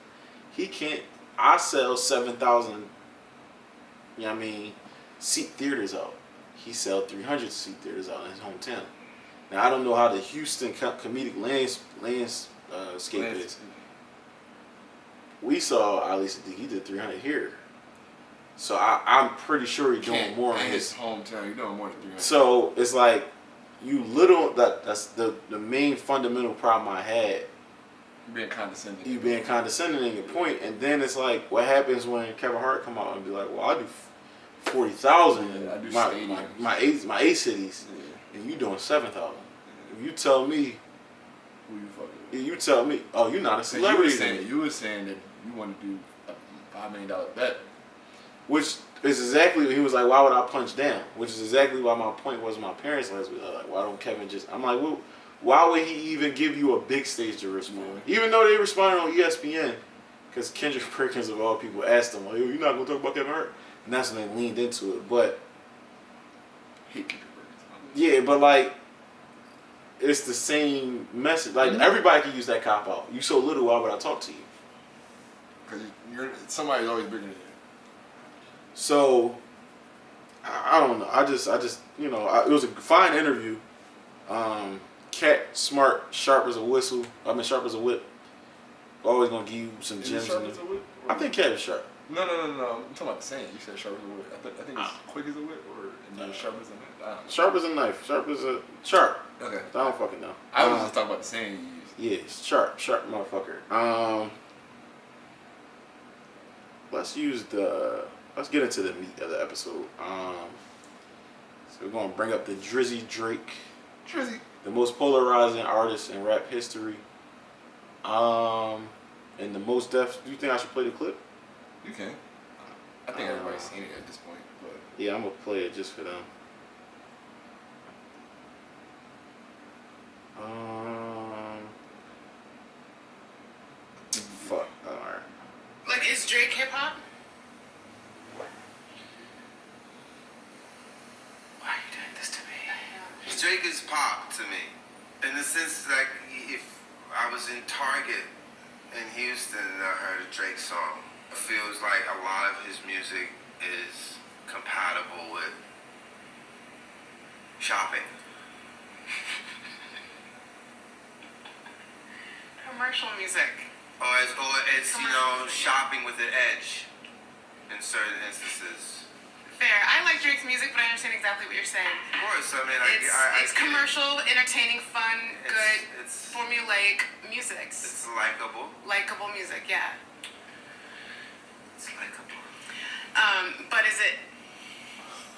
He can't. I sell 7,000. Seat theaters out. He sell 300 seat theaters out in his hometown. Now I don't know how the Houston comedic landscape is. We saw Ali Sadiq. He did 300 here. So I'm pretty sure he's doing more in his hometown. You're doing more than 300. So it's like that's the main fundamental problem I had. Being condescending. You being condescending in your point, and then it's like, what happens when Kevin Hart come out and be like, well, I do 40,000 in my eight cities, and you doing 7,000. If you tell me, who you fucking with? You tell me, oh, you're not a celebrity. You were saying that you want to do a $5 million bet. Which is exactly, he was like, why would I punch down? Which is exactly why my point was my parents last week. Like, why don't Kevin just, I'm like, well, why would he even give you a big stage to respond? Even though they responded on ESPN, because Kendrick Perkins of all people asked him, like, you're not going to talk about Kevin Hart? And that's when they leaned into it. But, hate Kendrick Perkins. Yeah, but like, it's the same message. Like, everybody can use that cop out. You so little, why would I talk to you? Because somebody's always bigger than you. So, I don't know. I just it was a fine interview. Katt, smart, sharp as a whistle. Sharp as a whip. Always gonna give you some gems. Sharp as a whip? I think Katt is sharp. No. I'm talking about the saying. You said sharp as a whip. I think it's quick as a whip or sharp as a knife. I don't know. Sharp as a knife. Sharp. Okay. I don't fucking know. I was just talking about the saying you used. Yeah, sharp motherfucker. Let's get into the meat of the episode. So we're gonna bring up the Drizzy Drake. Drizzy. The most polarizing artist in rap history. And the Mos Def. Do you think I should play the clip? You can. I think everybody's seen it at this point. But yeah, I'm gonna play it just for them. Fuck. Alright. Like, is Drake hip hop? Why are you doing this to me? Drake is pop to me. In the sense, like, if I was in Target in Houston and I heard a Drake song, it feels like a lot of his music is compatible with shopping. Commercial music. Or it's shopping with an edge in certain instances. Fair. I like Drake's music, but I understand exactly what you're saying. Of course, I mean, it's commercial, entertaining, fun, good, it's formulaic music. It's likable. Likable music, yeah. It's likable. But is it?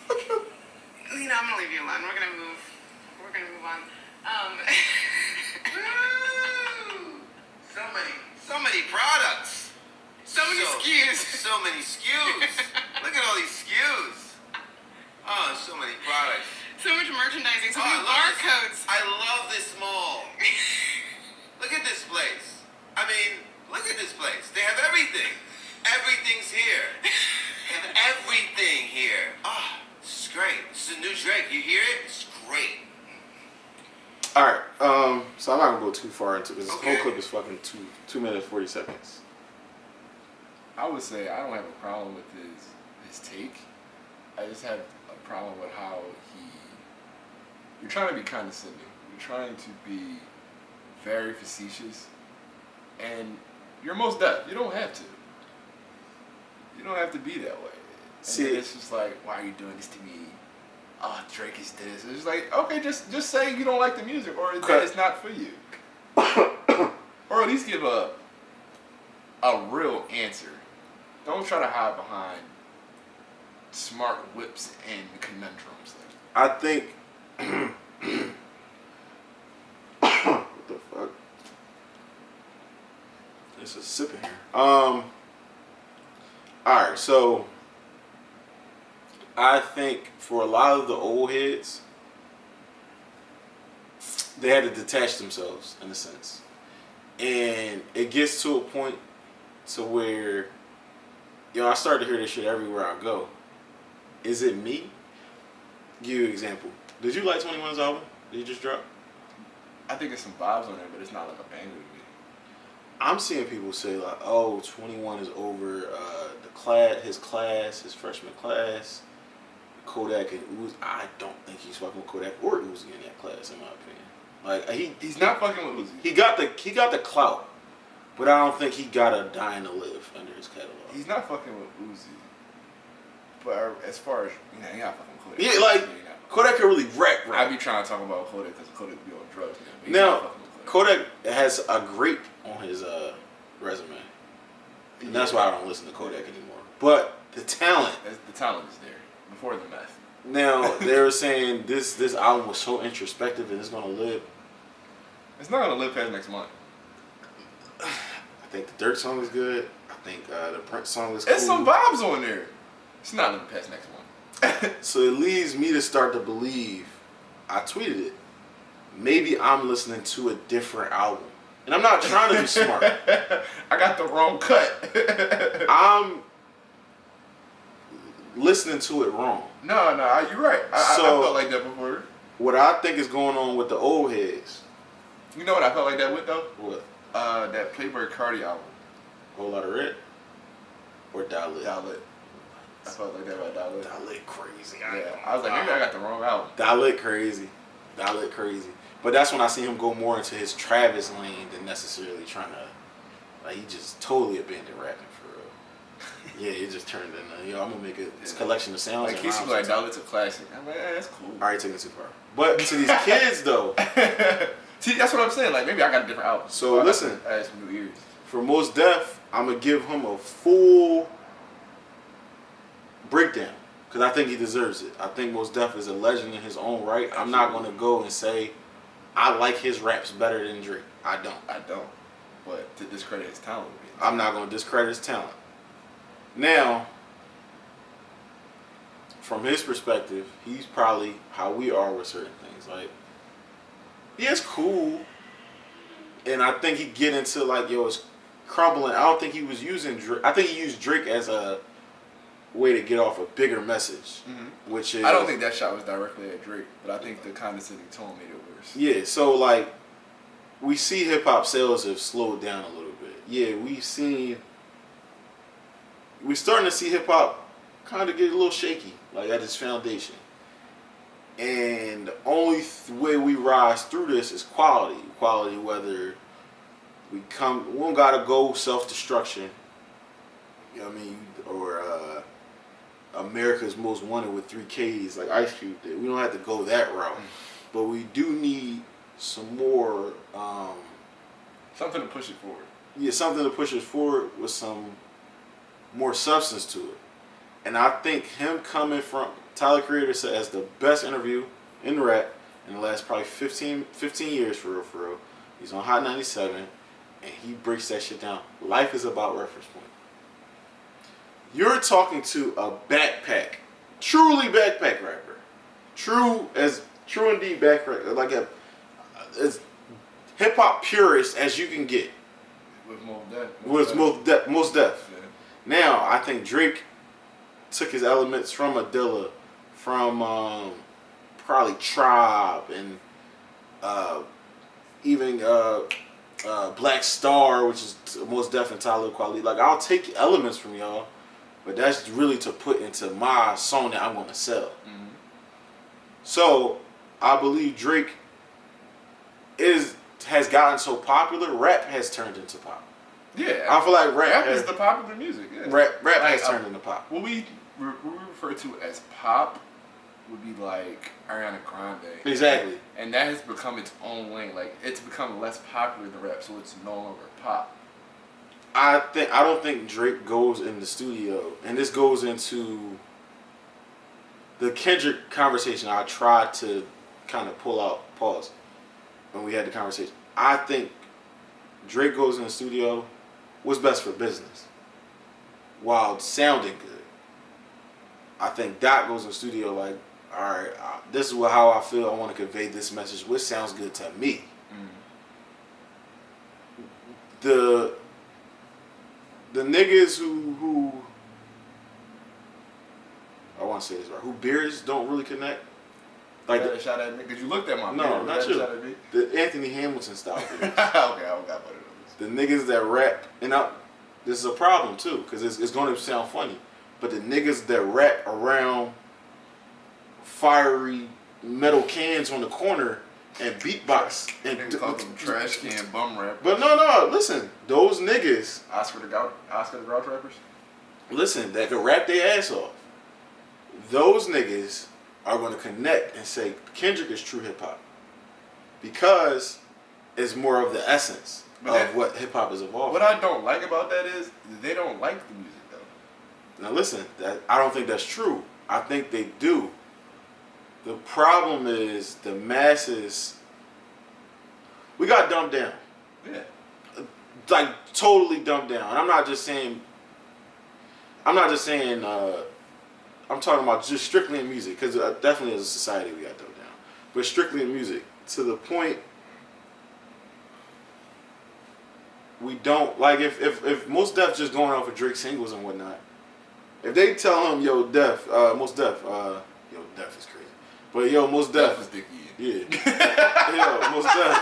I'm gonna leave you alone. We're gonna move on. So many products. So many SKUs. So many SKUs. Look at all these SKUs. Oh, so many products. So much merchandising. So many barcodes. I love this mall. Look at this place. I mean, look at this place. They have everything. Everything's here. They have everything here. Oh, this is great. This is a new Drake. You hear it? It's great. Alright, so I'm not gonna go too far into this. This whole clip is fucking 2 minutes 40 seconds. I would say I don't have a problem with his take. I just have a problem with how you're trying to be condescending. You're trying to be very facetious, and you're Mos Def. You don't have to. You don't have to be that way. See, it's just like, why are you doing this to me? Oh, Drake is this. It's just like, okay, just say you don't like the music or that it's not for you. Or at least give a real answer. Don't try to hide behind smart whips and conundrums. I think. What the fuck? There's a sip in here. Alright, so I think for a lot of the old heads, they had to detach themselves in a sense. And it gets to a point to where, I start to hear this shit everywhere I go. Is it me? Give you an example. Did you like 21's album? Did he just drop? I think there's some vibes on there, but it's not like a banger to me. I'm seeing people say like, "Oh, 21 is over his freshman class, Kodak and Uzi." I don't think he's fucking with Kodak or Uzi in that class, in my opinion. Like he's not fucking with Uzi. He got the clout, but I don't think he got a dying to live under his catalog. He's not fucking with Uzi. But as far as he not fucking with Kodak. Yeah, like Kodak can really rap. I be trying to talk about Kodak because Kodak be on drugs. Now Kodak has a grape on his resume, and that's why I don't listen to Kodak anymore. But the talent is there before the meth. Now they were saying this album was so introspective and it's gonna live. It's not gonna live past next month. I think the Dirk song is good. I think the Prince song is cool. There's some vibes on there. It's not living past next month. So it leads me to start to believe. I tweeted it. Maybe I'm listening to a different album. And I'm not trying to be smart. I got the wrong cut. I'm listening to it wrong. No, you're right. I felt like that before. What I think is going on with the old heads. You know what I felt like that with though? What? That Playboi Carti album. Whole Lot of Red? Or Dalit? Dalit. I felt like that about Dalit. Dalit crazy. Yeah. I was like, maybe I got the wrong album. Dalit crazy. But that's when I see him go more into his Travis lane than necessarily trying to, like, he just totally abandoned rapping for real. Yeah, it just turned into, I'm gonna make a collection of sounds. Like, he seems like Dalit's a classic. I'm like, that's cool. Alright, taking it too far. But to these kids though. See, that's what I'm saying. Like, maybe I got a different album. So listen, I had some new ears. For Mos Def, I'm gonna give him a full breakdown. Because I think he deserves it. I think Mos Def is a legend in his own right. I'm not going to go and say I like his raps better than Drake. I don't. But to discredit his talent would be I'm not going to discredit his talent. Now, from his perspective, he's probably how we are with certain things. Like, yeah, it's cool. And I think he get into like, it's crumbling. I don't think he was using Drake. I think he used Drake as a way to get off a bigger message, which is... I don't think that shot was directly at Drake, but I think the condescending tone made it worse. Yeah, so like, we see hip-hop sales have slowed down a little bit. Yeah, we're starting to see hip-hop kind of get a little shaky, like at its foundation. And the only way we rise through this is quality. Quality, whether we don't gotta go self-destruction, you know what I mean, or America's Most Wanted with 3 Ks like Ice Cube did. We don't have to go that route, but we do need some more something to push it forward. Yeah, something to push it forward with some more substance to it. And I think him coming from Tyler Creator said as the best interview in rap in the last probably 15 years for real. He's on Hot 97 and he breaks that shit down. Life is about reference point. You're talking to a truly backpack rapper. True indeed backpack, like as hip hop purist as you can get. With Mos Def. Yeah. Now I think Drake took his elements from Adilla, from probably Tribe, and even Black Star, which is Mos Def and Tyler Quality. Like, I'll take elements from y'all, but that's really to put into my song that I'm going to sell. Mm-hmm. So I believe Drake has gotten so popular, rap has turned into pop. Yeah, I feel like rap is the popular music. Yeah. Rap has turned into pop. What we refer to as pop would be like Ariana Grande. Exactly. And that has become its own lane. Like, it's become less popular than rap, so it's no longer pop. I don't think Drake goes in the studio, and this goes into the Kendrick conversation, I tried to kind of pull out pause when we had the conversation. I think Drake goes in the studio, what's best for business, while sounding good. I think Doc goes in the studio like, all right, this is how I feel. I want to convey this message. What sounds good to me? The niggas who I want to say this right, who beards don't really connect. Like shot at me because you looked at my no, beard. not you. The Anthony Hamilton style beards. Okay, I got one of The niggas that rap, and this is a problem too, because it's going to sound funny, but the niggas that rap around fiery metal cans on the corner and beatbox and call them trash can bum rappers. But no, listen, those niggas, Oscar the Grouch rappers. Listen, that can rap their ass off. Those niggas are going to connect and say Kendrick is true hip hop because it's more of the essence of what hip hop is evolving. What I don't like about that is they don't like the music though. Now listen, I don't think that's true. I think they do. The problem is the masses. We got dumbed down. Yeah. Like totally dumbed down. And I'm not just saying. I'm talking about just strictly in music, because definitely as a society we got dumbed down. But strictly in music, to the point we don't like if Mos Def just going off of Drake singles and whatnot. If they tell him, yo, Mos Def, yo, Def is crazy. But yo, Mos Def is dicky. Yeah. Yo, Mos Def.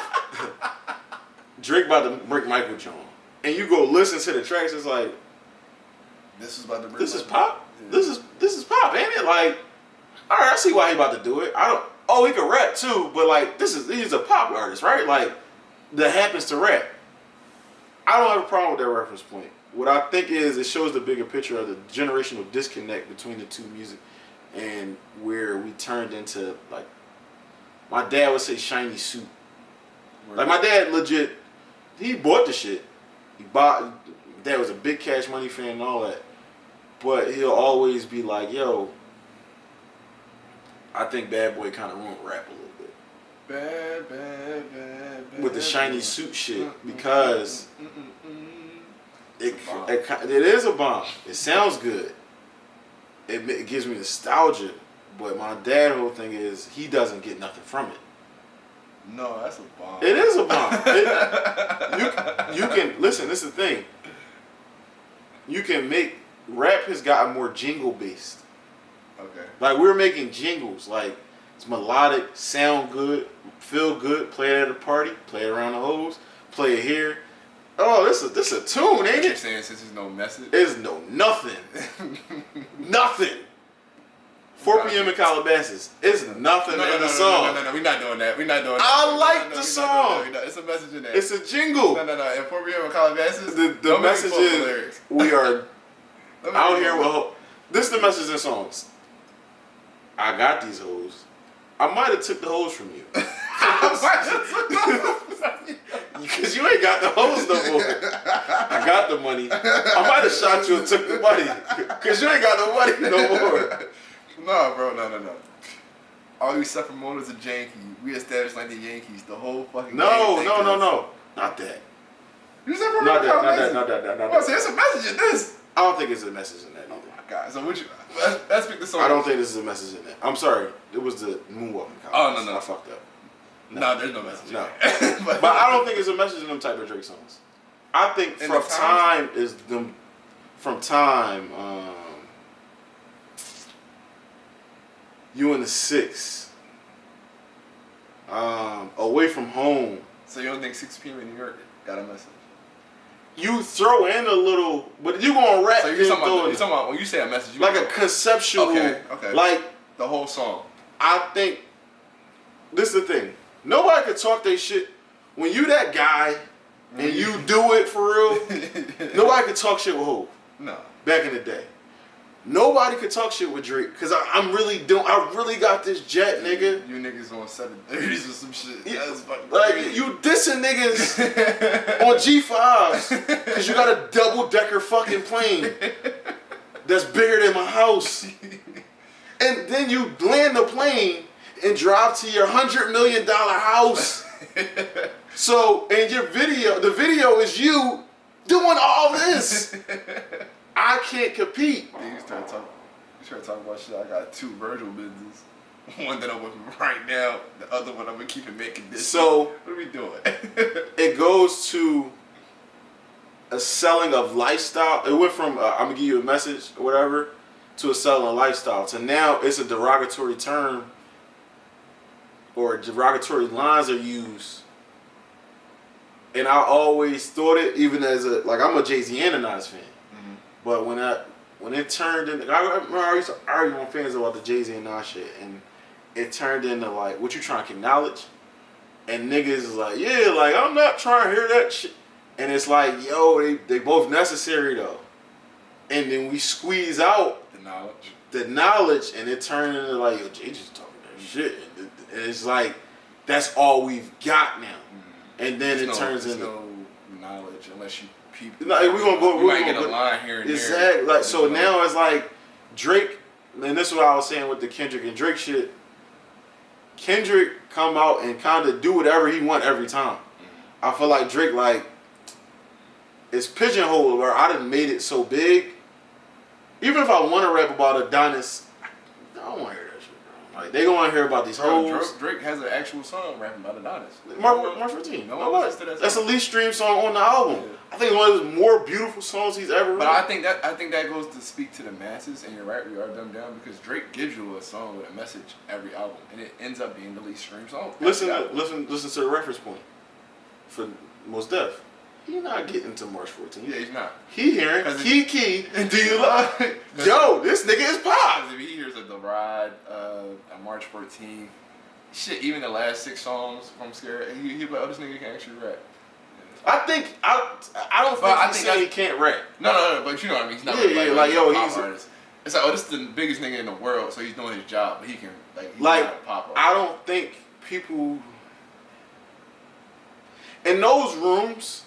Drake about to break Michael John. And you go listen to the tracks, it's like, this is about to break this is pop? Yeah. This is pop, ain't it? Like, alright, I see why he about to do it. He can rap too, but like he's a pop artist, right? Like, that happens to rap. I don't have a problem with that reference point. What I think is it shows the bigger picture of the generational disconnect between the two music and where we turned into, like, my dad would say shiny suit. Like, my dad legit, he bought the shit. Dad was a big Cash Money fan and all that. But he'll always be like, yo, I think Bad Boy kind of ruined rap a little bit. Bad. With the shiny suit shit, because it is a bomb. It sounds good. It gives me nostalgia. But my dad whole thing is he doesn't get nothing from it. No, that's a bomb. It is a bomb. You can listen. This is the thing. You can make rap has gotten more jingle based. Okay. Like we're making jingles. Like it's melodic, sound good, feel good. Play it at a party. Play it around the hoes. Play it here. Oh, this is a tune, ain't you're it? saying since there's no message. There's nothing. Nothing. 4 p.m. in Calabasas. It's nothing in the song. No, we're not doing that. I like the song. It's a message in there. It's a jingle. No. At 4 p.m. in Calabasas, the message is we are out here with. This is the message in songs. I got these hoes. I might have took the hoes from you. Because you ain't got the hoes no more. I got the money. I might have shot you and took the money. Because you ain't got the money no more. No, bro, no. All you sucker promoters are janky. We established like the Yankees. The whole fucking No. Not that. You said not that. Well, see, it's a message in this. I don't think it's a message in that either. Oh my god. So let's pick the song. I don't think this is a message in that. I'm sorry. It was the moonwalking. Oh, no. I fucked up. No, there's no message. No. But I don't think it's a message in them type of Drake songs. I think From Time, You and the Six, Away From Home. So you don't think 6 p.m. in New York got a message? You throw in a little, but you gonna rap. So you're talking about when you say a message, like a conceptual, okay, like the whole song. I think this is the thing. Nobody could talk their shit when you that guy and you do it for real. Nobody could talk shit with Hope. No. Back in the day, nobody could talk shit with Drake because I really got this jet, nigga. You niggas on 730s or some shit. Yeah, that's fucking like crazy. you dissing niggas on G5s because you got a double decker fucking plane that's bigger than my house. And then you land the plane and drive to your $100 million house. So, and your video, the video is you doing all this. I can't compete. You start talking about shit. I got 2 Virgil businesses. One that I'm with right now. The other one I'm gonna keep it making this. So what are we doing? It goes to a selling of lifestyle. It went from I'm gonna give you a message or whatever to a selling of lifestyle. To now it's a derogatory term or derogatory lines are used. And I always thought it, even as I'm a Jay-Z and a Nas fan. Mm-hmm. But when it turned into, I used to argue with fans about the Jay-Z and Nas shit, and it turned into like, what you trying to acknowledge? And niggas is like, yeah, like I'm not trying to hear that shit. And it's like, yo, they both necessary though. And then we squeeze out the knowledge, and it turned into like, yo, Jay just talking that shit. And it's like, that's all we've got now. And then it turns into no knowledge unless you people. Like, we might get a line here and there. Exactly. Like, so now it's like Drake, and this is what I was saying with the Kendrick and Drake shit. Kendrick come out and kind of do whatever he want every time. Mm-hmm. I feel like Drake like it's pigeonholed where I done made it so big. Even if I want to rap about Adonis, I don't want to hear that shit, bro. Like they gonna hear about these hoes. Drake has an actual song rapping about Adonis. Mark 15. That's the least streamed song on the album. Yeah. I think it's one of the more beautiful songs he's ever written. But I think that goes to speak to the masses, and you're right, we are dumbed down because Drake gives you a song with a message every album, and it ends up being the least streamed song. Listen to the reference point for Mos Def. He's not getting to March 14th. Yeah, he's not. He hearing Kiki, and do you love? Yo, this nigga is pop. Because if he hears The Ride, on March 14th, shit, even the last 6 songs from Scared, he be like, oh, this nigga can actually rap. I don't think he can't rap. No, but you know what I mean. He's not he's artist. It's like, oh, this is the biggest nigga in the world, so he's doing his job, but he can he's not a pop artist. I don't think people in those rooms,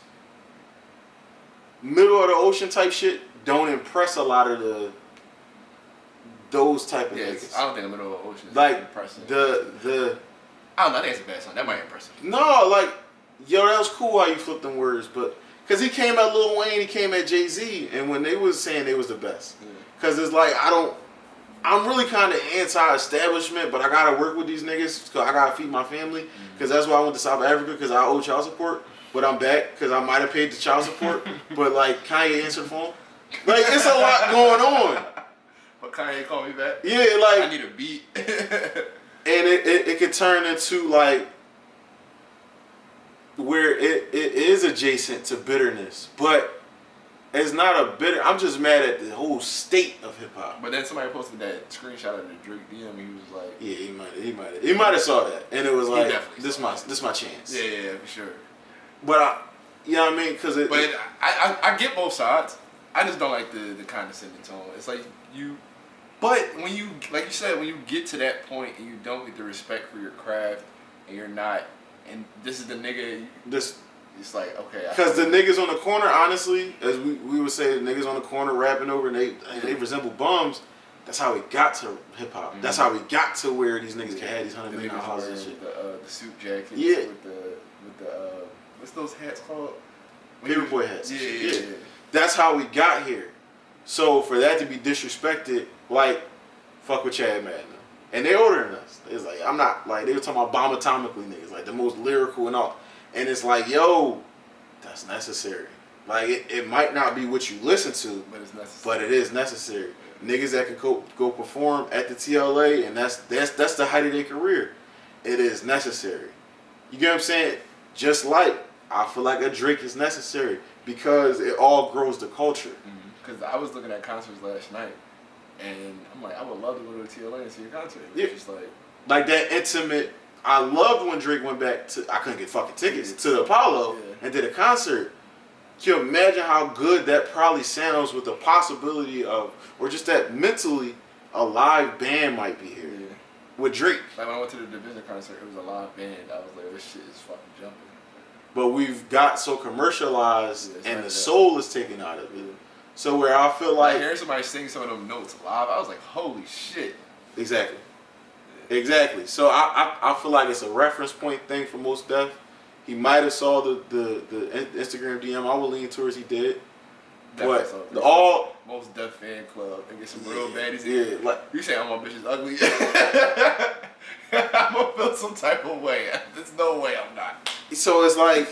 middle of the ocean type shit, don't impress a lot of those type of niggas. I don't think the middle of the ocean is like impressive. I don't know. I think it's a bad song. That might impress him. No, like. Yo, that was cool how you flipped them words, but because he came at Lil Wayne, he came at Jay-Z, and when they was saying they was the best, because it's like I'm really kind of anti-establishment, but I gotta work with these niggas because I gotta feed my family, because that's why I went to South Africa, because I owe child support, but I'm back because I might have paid the child support, but like Kanye answered the phone, like it's a lot going on. But Kanye called me back. Yeah, like I need a beat, and it could turn into like. Where it is adjacent to bitterness, but it's not a bitter. I'm just mad at the whole state of hip hop. But then somebody posted that screenshot of the Drake DM, and he was like, "Yeah, he might have saw that," and it was like, "This my chance." Yeah, for sure. But you know what I mean? Because I get both sides. I just don't like the condescending tone. It's like but when you, like you said, when you get to that point and you don't get the respect for your craft, and you're not. And this is the nigga. It's like, okay. Because the niggas on the corner, honestly, as we would say, the niggas on the corner rapping over and they resemble bums. That's how we got to hip hop. Mm-hmm. That's how we got to where these niggas can have these $100 million houses and shit. The suit jackets. Yeah. With the what's those hats called? Paperboy hats. Yeah. That's how we got here. So for that to be disrespected, like, fuck with Chad Madden. And they ordering us. It's like, I'm not, like, they were talking about bomb atomically niggas, like the most lyrical and all. And it's like, yo, that's necessary. Like, it might not be what you listen to, but it's necessary. But it is necessary. Niggas that can go perform at the TLA, and that's the height of their career. It is necessary. You get what I'm saying? Just like, I feel like a Drake is necessary because it all grows the culture. Because I was looking at concerts last night. And I'm like, I would love to go to the TLA and see a concert. Yeah. Just like that intimate. I loved when Drake went back to. I couldn't get fucking tickets to the Apollo and did a concert. Can you imagine how good that probably sounds with the possibility of, or just that mentally, a live band might be here with Drake. Like when I went to the Division concert, it was a live band. I was like, this shit is fucking jumping. But we've got so commercialized, and the soul is taken out of it. So where I feel like hearing somebody sing some of them notes live, I was like, holy shit. Exactly. Exactly. So I feel like it's a reference point thing for Mos Def. He might have saw the Instagram DM. I would lean towards he did. But all Mos Def fan club and get some real baddies. Yeah, like you say my bitch is ugly. I'm gonna feel some type of way. There's no way I'm not. so it's like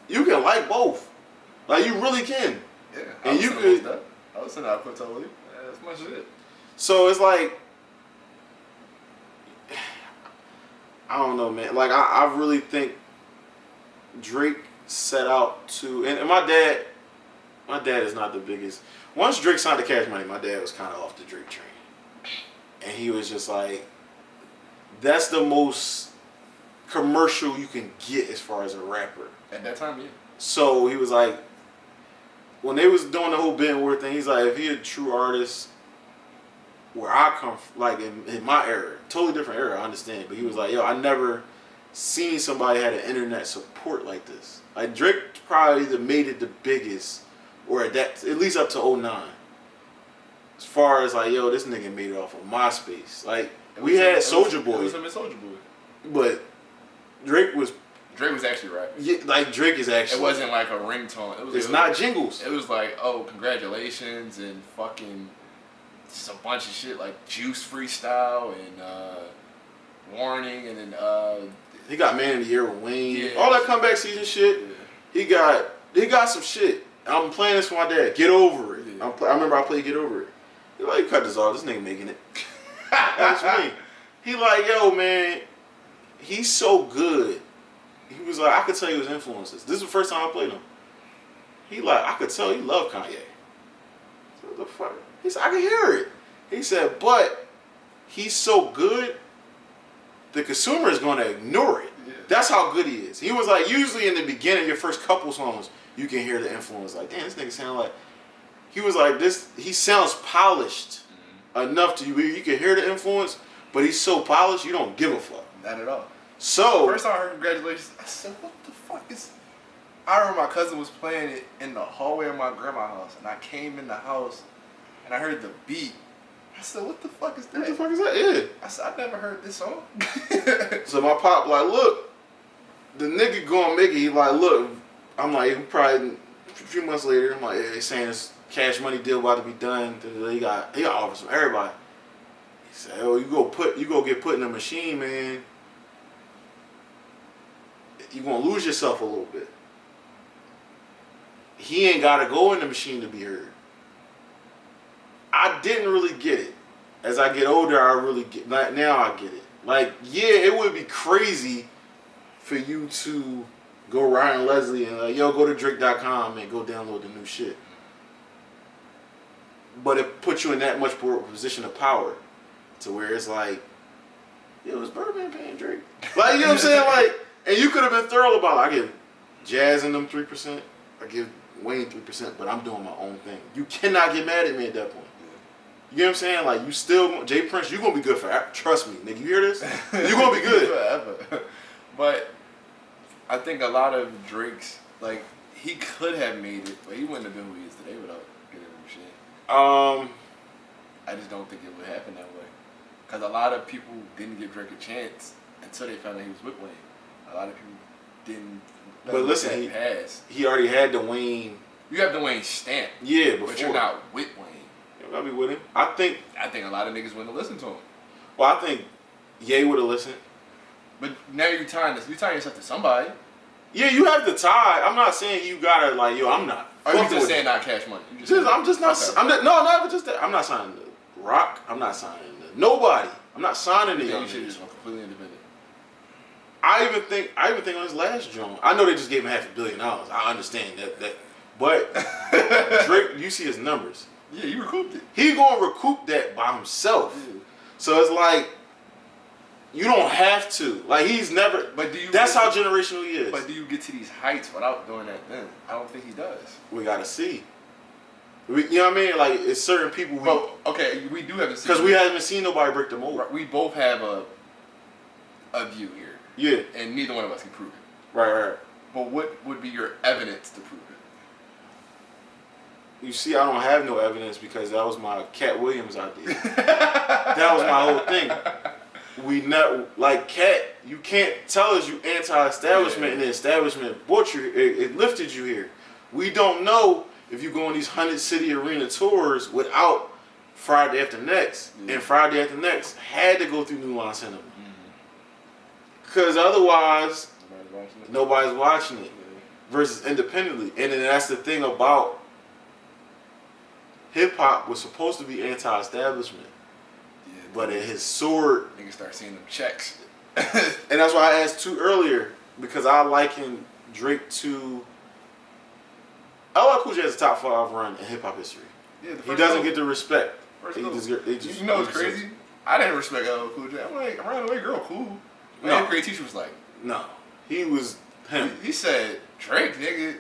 you can like both. Like you really can. Yeah. And you could. I was saying I put totally. That's my shit. So it's like I don't know, man. Like I really think Drake set out to, and my dad is not the biggest. Once Drake signed to Cash Money, my dad was kind of off the Drake train, and he was just like, "That's the most commercial you can get as far as a rapper." At that time, yeah. So he was like, when they was doing the whole Ben Ward thing, he's like, if he a true artist, where I come from, like in my era, totally different era, I understand, but he was like, yo, I never seen somebody had an internet support like this. Like Drake probably either made it the biggest, or at least up to 09. As far as like, yo, this nigga made it off of MySpace. Like we had Soulja Boy. It was him and Soulja Boy. But Drake was actually rapping. Yeah, like Drake is actually. It wasn't like a ringtone. It's not jingles. It was like, oh, congratulations and fucking just a bunch of shit like Juice Freestyle and Warning and then he got Man of the Year with Wayne. Yeah. All that comeback season shit. Yeah. He got some shit. I'm playing this for my dad. Get over it. Yeah. I remember I played Get Over It. He like, cut this off. This nigga making it. That's me. He like, yo, man, he's so good. He was like, I could tell you his influences. This is the first time I played him. He like, I could tell he loved Kanye. So what the fuck? He said, I can hear it. He said, but he's so good, the consumer is going to ignore it. Yeah. That's how good he is. He was like, usually in the beginning, your first couple songs, you can hear the influence. Like, damn, this nigga sound like. He was like, he sounds polished enough to you. You can hear the influence, but he's so polished, you don't give a fuck. Not at all. So. First time I heard congratulations, I said, what the fuck is. I remember my cousin was playing it in the hallway of my grandma's house, and I came in the house, and I heard the beat. I said, what the fuck is that? What the fuck is that? Yeah. I said, I never heard this song. So my pop like, look, the nigga gonna make it. He like, look, I'm like, probably a few months later, I'm like, yeah, they saying this Cash Money deal about to be done. He got offers from everybody. He said, oh, you go get put in a machine, man. You gonna lose yourself a little bit. He ain't gotta go in the machine to be heard. I didn't really get it. As I get older, I really get. Now I get it. Like, yeah, it would be crazy for you to go Ryan Leslie and like, yo, go to Drake.com and go download the new shit. But it puts you in that much more position of power, to where it's like, yo, is Birdman paying Drake? Like, you know what I'm saying? Like, and you could have been thorough about it. I give Jazz and them 3%. I give Wayne 3%, but I'm doing my own thing. You cannot get mad at me at that point. You know what I'm saying? Like, you still, Jay Prince, you're going to be good forever. Trust me, nigga. You hear this? You're going to be good. Forever. But I think a lot of Drake's, like, he could have made it, but he wouldn't have been who he is today without getting the machine. I just don't think it would happen that way. Because a lot of people didn't give Drake a chance until they found out he was with Wayne. A lot of people didn't. But listen, he already had the Wayne. You have the Wayne stamp. Yeah, before. But you're not with Wayne. You gotta be with him. I think a lot of niggas wouldn't have listened to him. Well, I think Ye would have listened. But now you're tying yourself to somebody. Yeah, you have to tie. I'm not saying you gotta like, yo, I'm not. Are you just saying not Cash Money? I'm just not. Okay. Not even just that. I'm not signing the Rock. I'm not signing the nobody. I'm not signing the young. You should just go completely independent. I even think on his last joint. I know they just gave him $500 million. I understand that. But Drake, you see his numbers. Yeah, he recouped it. He gonna recoup that by himself. Yeah. So it's like you don't have to. Like he's never. But that's how generational he is. But do you get to these heights without doing that? Then I don't think he does. We gotta see. You know what I mean? Like it's certain people. We do have to see because we haven't seen nobody break the mold. We both have a view here. Yeah. And neither one of us can prove it. Right. But what would be your evidence to prove it? You see, I don't have no evidence because that was my Katt Williams idea. That was my whole thing. We not like Katt. You can't tell us you anti-establishment and the establishment brought you. It lifted you here. We don't know if you go on these 100-city arena tours without Friday After Next, and Friday After Next had to go through New Line Cinema because otherwise nobody's watching it. Versus independently, and then that's the thing about hip hop was supposed to be anti-establishment, but it has soared. Niggas start seeing them checks, and that's why I asked 2 earlier because I liken Drake to. LL Cool J has a top 5 run in hip hop history. Yeah, he doesn't get the respect. They just, you know what's crazy? I didn't respect LL Cool J. I'm like, I'm running away, girl, cool. My 8th grade teacher was like, no, he was him. He said, Drake, nigga.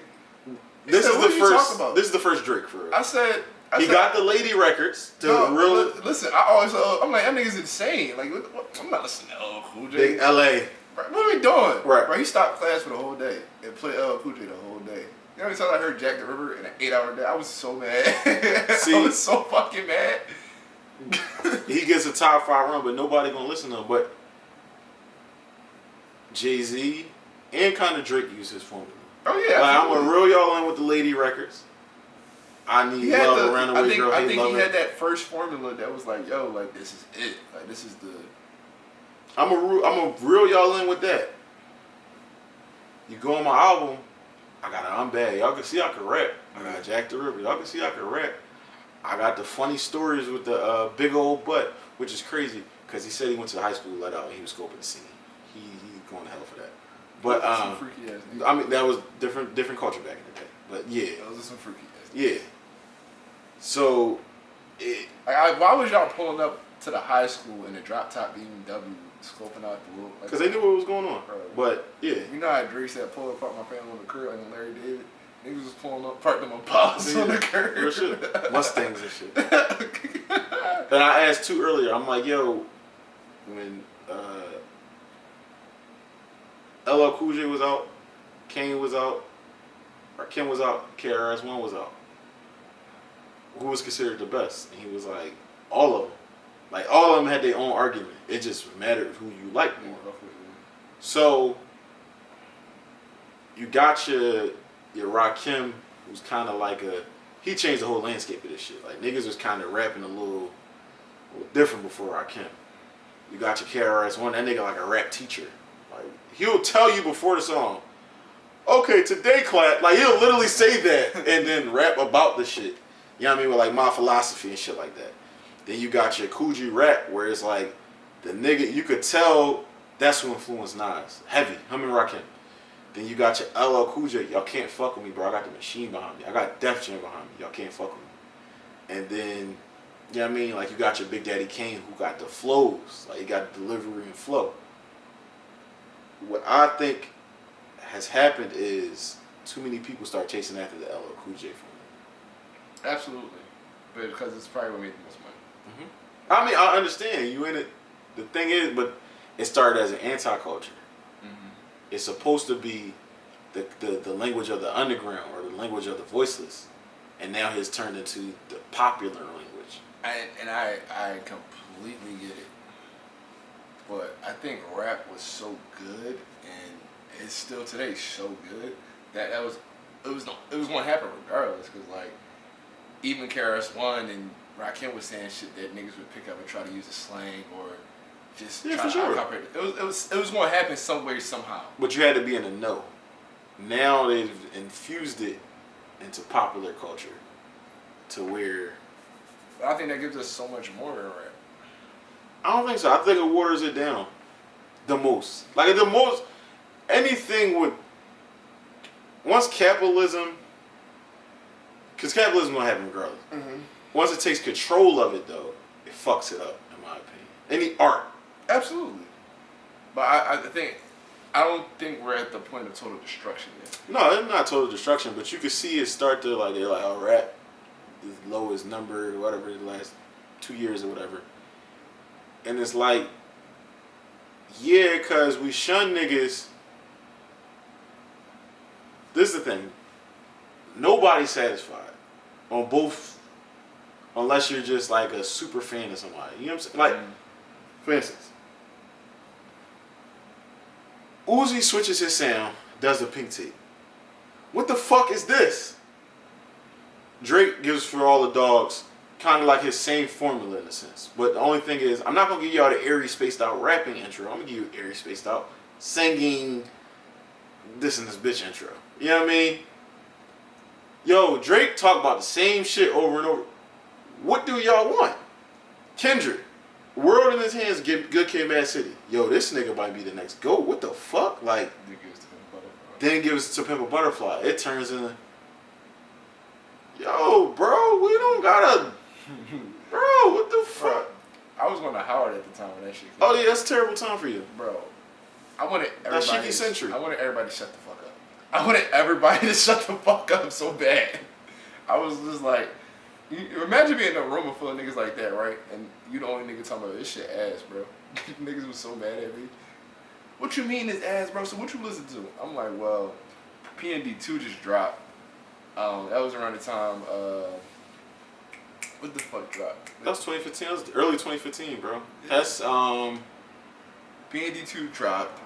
This is the first Drake for real. I said he got the lady records to listen, I always I'm like, that nigga's insane. Like I'm not listening to LL Cool J. Big LA. Right, what are we doing? Right. Bro, he stopped class for the whole day and played LL Cool J the whole day. You know how many times I heard Jack the Ripper in an 8-hour day? I was so mad. See, I was so fucking mad. He gets a top 5 run, but nobody gonna listen to him. But Jay-Z and kind of Drake use his formula. Oh yeah, like, I'm gonna reel y'all in with the lady records. I need love around the way, girl. I think he had that first formula that was like, yo, like this is it. Like this is the. I'm gonna reel y'all in with that. You go on my album, I got I'm bad. Y'all can see I can rap. I got Jack the Ripper. Y'all can see I can rap. I got the funny stories with the big old butt, which is crazy because he said he went to the high school let out and he was scoping the scene. He's going to hell for that. But freaky ass niggas. I mean that was different culture back in the day. But yeah, those are some freaky ass. Yeah. So, why was y'all pulling up to the high school in a drop top BMW, scoping out the little? Because they knew what was going on. But yeah, you know how Drake said, "Pull up, park my family on the curb," and Larry David. Niggas was pulling up, parked them on Pops on the curb. Real shit. Mustangs and shit. And I asked 2 earlier. I'm like, yo, when LL Cool J was out, Kane was out, or Kim was out, KRS-One was out. Who was considered the best? And he was like, all of them. Like, all of them had their own argument. It just mattered who you liked more. So, you got your Rakim, who's kind of like he changed the whole landscape of this shit. Like, niggas was kind of rapping a little different before Rakim. You got your KRS-One, that nigga like a rap teacher. Like, he'll tell you before the song, okay, today, class. Like, he'll literally say that and then rap about the shit. You know what I mean? With like my philosophy and shit like that. Then you got your Coogee rap where it's like the nigga, you could tell that's who influenced Nas. Heavy, him and Rakim. Then you got your LL Cool J, y'all can't fuck with me, bro. I got the machine behind me. I got Def Jam behind me. Y'all can't fuck with me. And then, you know what I mean? Like you got your Big Daddy Kane who got the flows. Like you got the delivery and flow. What I think has happened is too many people start chasing after the LL Cool J formula. Absolutely, but because it's probably what made the most money. Mm-hmm. I mean, I understand you in it. The thing is, but it started as an anti-culture. Mm-hmm. It's supposed to be the language of the underground or the language of the voiceless, and now it's turned into the popular language. I completely get it, but I think rap was so good, and it's still today so good that it was going to happen regardless, because like. Even KRS-One and Rakim was saying shit that niggas would pick up and try to use a slang or just try to copyright it. It was going to happen some way, somehow. But you had to be in the know. Now they've infused it into popular culture to where... But I think that gives us so much more than rap. I don't think so. I think it waters it down the most. Like the most... Anything with... Once capitalism... Because capitalism going to happen regardless. Mm-hmm. Once it takes control of it, though, it fucks it up, in my opinion. Any art. Absolutely. But I don't think we're at the point of total destruction yet. No, it's not total destruction, but you can see it start to, like, they're like, oh, rap, the lowest number, whatever, the last 2 years or whatever. And it's like, yeah, because we shun niggas. This is the thing. Nobody's satisfied. on both, unless you're just like a super fan of somebody. You know what I'm saying? Like, for instance, Uzi switches his sound, does the pink tape. What the fuck is this? Drake gives For All the Dogs kind of like his same formula in a sense. But the only thing is, I'm not going to give y'all the airy spaced out rapping intro. I'm going to give you airy spaced out singing this and this bitch intro. You know what I mean? Yo, Drake talk about the same shit over and over. What do y'all want? Kendrick, World in His Hands, Good Kid, Mad City. Yo, this nigga might be the next GOAT. What the fuck? Like, then gives it to Pimp a Butterfly. It turns into, yo, bro, we don't gotta, bro, what the fuck? I was going to Howard at the time when that shit came. Oh yeah, that's a terrible time for you. Bro, I wanted everybody. That's Shiki Century. I wanted everybody to shut the fuck up. I wanted everybody to shut the fuck up so bad. I was just like, imagine being in a room full of niggas like that, right? And you the only nigga talking about this shit ass, bro. Niggas was so mad at me. What you mean it's ass, bro? So what you listen to? I'm like, well, PND 2 just dropped. That was around the time. What the fuck dropped? That was 2015. That was early 2015, bro. That's PND 2 dropped.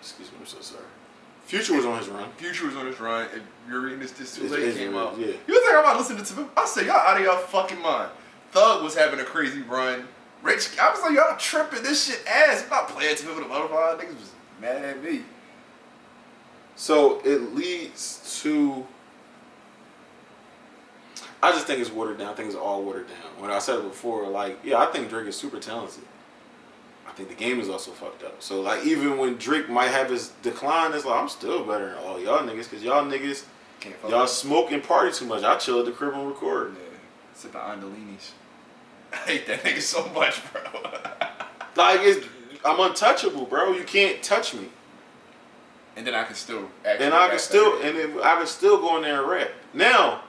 Excuse me, I'm so sorry. Future was on his run. Future was on his run. If you're reading this too late, came out. Yeah. You think I'm about listening to him? I said, y'all out of y'all fucking mind. Thug was having a crazy run. Rich, I was like, y'all tripping. This shit ass. I'm not playing to him with a butterfly. Niggas was mad at me. So it leads to, I just think it's watered down. I think it's all watered down. When I said it before, like, yeah, I think Drake is super talented. I think the game is also fucked up. So, like, even when Drake might have his decline, it's like, I'm still better than all y'all niggas, because y'all niggas, y'all smoke and party too much. I chill at the crib and record. Yeah, sit behind the leanies. I hate that nigga so much, bro. Like, I'm untouchable, bro. You can't touch me. And then I can still actually and I can still go in there and rap. Now,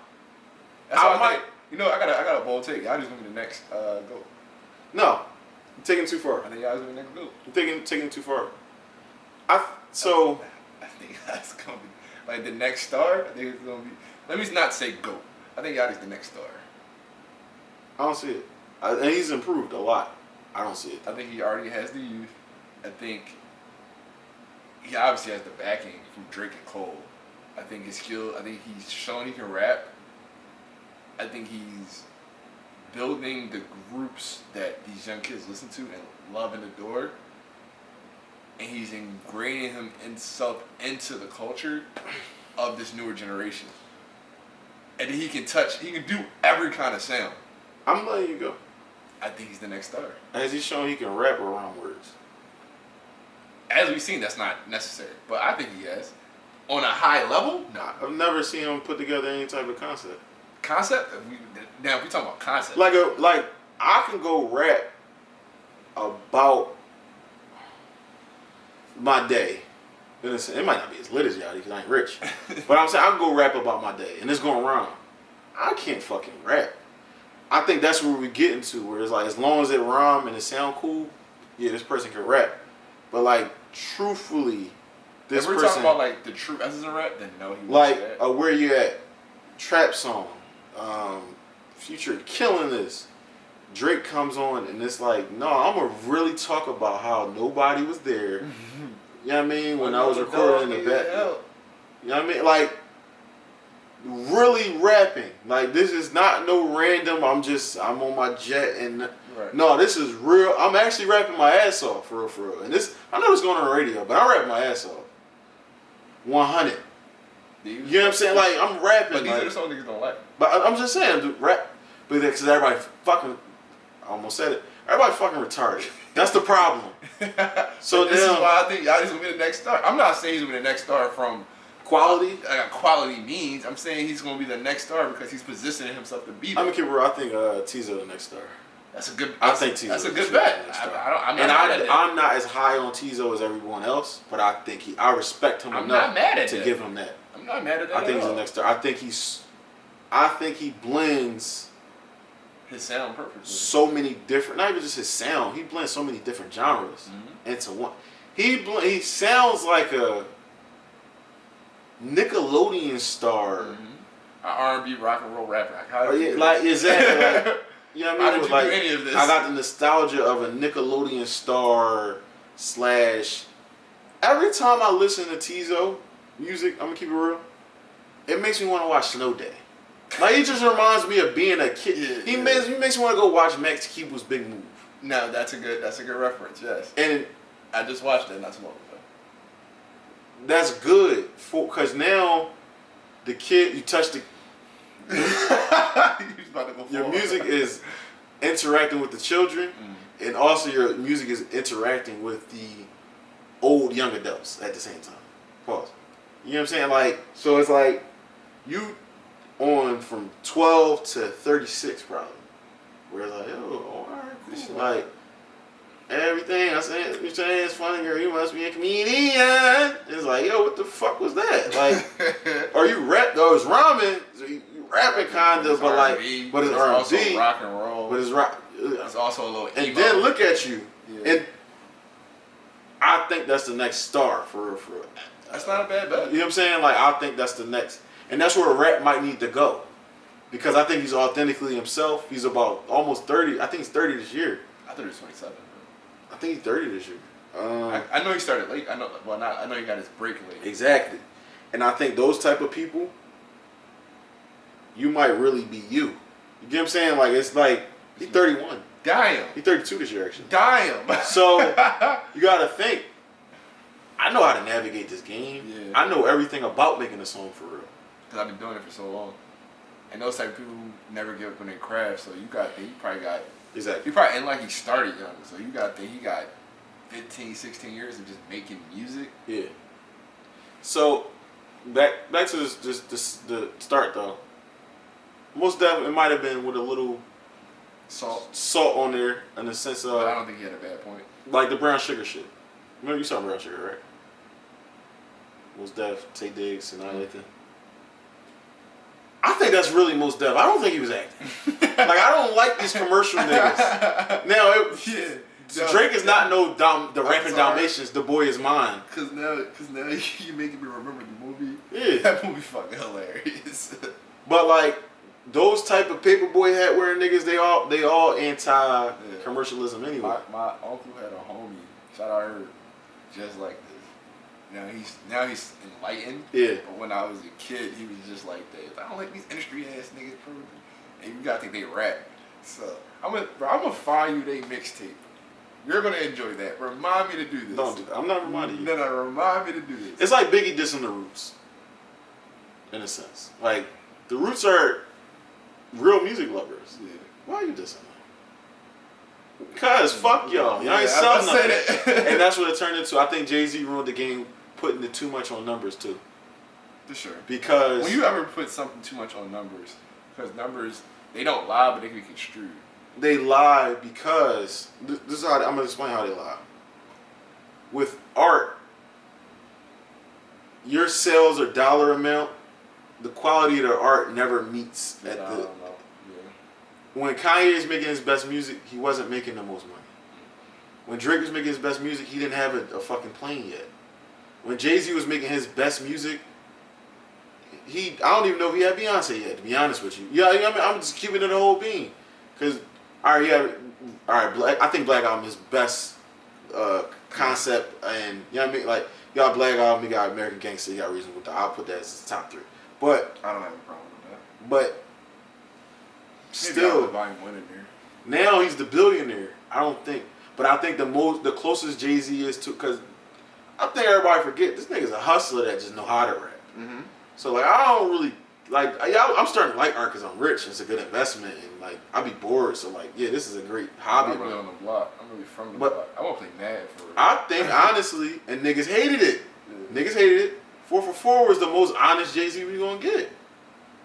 that's I might, you know, I got a bold take. Y'all just gonna be the next go. No. I'm taking it too far. I think y'all gonna be the next go. I'm taking it too far. I think that's gonna be like the next star. I think it's gonna be. Let me not say GOAT. I think y'all is the next star. I don't see it. And he's improved a lot. I don't see it. I think he already has the youth. I think he obviously has the backing from Drake and Cole. I think his skill. I think he's shown he can rap. I think he's building the groups that these young kids listen to and love and adore. And he's ingraining himself into the culture of this newer generation. And he can do every kind of sound. I'm letting you go. I think he's the next star. Has he shown he can rap around words? As we've seen, that's not necessary. But I think he has. On a high level, nah. I've never seen him put together any type of concept. Concept? Now, if we talking about concept. Like I can go rap about my day. It might not be as lit as y'all because I ain't rich. But I'm saying I can go rap about my day and it's going rhyme. I can't fucking rap. I think that's where we get into, where it's like, as long as it rhyme and it sound cool, yeah, this person can rap. But like, truthfully, this person, if we're talking about like the true essence of rap, then no, he like that. Where You At, trap song, Future killing this. Drake comes on and it's like, no, I'm gonna really talk about how nobody was there. You know what I mean? When I was recording in the back. You know what I mean? Like, really rapping. Like, this is not no random, I'm on my jet and right. No, this is real. I'm actually rapping my ass off, for real. And this, I know it's going on the radio, but I'm rapping my ass off. 100. You know what I'm saying? Like, I'm rapping. But these are the songs niggas don't like. But I'm just saying, dude, rap. But because everybody fucking, I almost said it, everybody fucking retarded. That's the problem. So this is why I think y'all is gonna be the next star. I'm not saying he's gonna be the next star from quality. Quality means. I'm saying he's gonna be the next star because he's positioning himself to be. I'm gonna keep it real. I think Tizo the next star. That's a good. I think Tizo. That's a good bet. I'm not as high on Tizo as everyone else, but I think I respect him enough to give him that. I'm not mad at that. I think he's the next star. I think he blends his sound perfectly. So many different, not even just his sound. He blends so many different genres into one. He sounds like a Nickelodeon star. Mm-hmm. An R&B rock and roll rapper. Like exactly. Like, you know what I mean? How did you like, do any of this? I got the nostalgia of a Nickelodeon star / every time I listen to Tizo music, I'm gonna keep it real, it makes me want to watch Snow Day. Like, it just reminds me of being a kid. He makes me want to go watch Max Keeble's Big Move. No, that's a good reference, yes. And I just watched it not too long ago. that's good because now the kid, you touch the your music is interacting with the children, and also your music is interacting with the old young adults at the same time. Pause. You know what I'm saying? Like, so it's like you on from 12 to 36 probably. Where it's like, oh, all right, cool. Like, everything I said, you say it's funny, girl, you must be a comedian. It's like, yo, what the fuck was that? Like, or you rap, though, it's rhyming, so you rapping kind of, but like, but it's R&B. Also rock and roll. But it's rock. It's also a little emo. And then look at you. Yeah. And I think that's the next star for real. That's not a bad bet. You know what I'm saying? Like, I think that's the next. And that's where rap might need to go. Because I think he's authentically himself. He's about almost 30. I think he's 30 this year. I thought he was 27. I think he's 30 this year. I know he started late. I know he got his break late. Exactly. And I think those type of people, you might really be you. You get what I'm saying? Like, it's like, he's 31. Damn. He's 32 this year, actually. Damn. So, you got to think, I know how to navigate this game. Yeah. I know everything about making a song for real. Because I've been doing it for so long. And those type of people never give up on their craft, so you probably got... Exactly. And like he started young, so he got 15, 16 years of just making music. Yeah. So, back to the start though. Most definitely, it might have been with a little salt on there in the sense of. But I don't think he had a bad point. Like the brown sugar shit. Remember you saw brown sugar, right? Mos Def, Tay Diggs, and all that thing. I think that's really Mos Def. I don't think he was acting. Like, I don't like these commercial niggas. Now, Drake is not the rapping Dalmatians. The boy is mine. Cause now you making me remember the movie. Yeah, that movie fucking hilarious. But like those type of paperboy hat wearing niggas, they all anti commercialism anyway. My uncle had a homie. Shout out her, just like this. Now he's enlightened. Yeah. But when I was a kid, he was just like that. I don't like these industry ass niggas. And you gotta think they rap. So I'm gonna find you they mixtape. You're gonna enjoy that. Remind me to do this. Don't do that. I'm not reminding you. No, remind me to do this. It's like Biggie dissing the Roots. In a sense. Like, the Roots are real music lovers. Yeah. Why are you dissing them? Because fuck y'all. Y'all ain't selling nothing. And that's what it turned into. I think Jay-Z ruined the game putting it too much on numbers too. For sure. Because when you ever put something too much on numbers, because numbers, they don't lie, but they can be construed. They lie because this is how I'm gonna explain how they lie. With art, your sales or dollar amount, the quality of the art never meets at the. When Kanye is making his best music, he wasn't making the most money. When Drake was making his best music, he didn't have a fucking plane yet. When Jay-Z was making his best music, I don't even know if he had Beyonce yet, to be honest with you. Yeah, you know what I mean? I'm just keeping it a whole bean. Because, I think Black Album is best concept, and, you know what I mean? Like, you got Black Album, you got American Gangster, you got Reasonable Doubt. I'll put that as the top 3. But I don't have a problem with that. But still, now he's the billionaire. I don't think, but I think the closest Jay-Z is to, because I think everybody forget this nigga's a hustler that just know how to rap. Mm-hmm. So like I don't really like. I'm starting to like art because I'm rich. It's a good investment, and like I'll be bored. So like this is a great hobby. I'm really on the block. I'm really from the block. I won't play Mad for it. I think honestly, and niggas hated it. Yeah. Niggas hated it. 4 for 4 was the most honest Jay-Z we gonna get.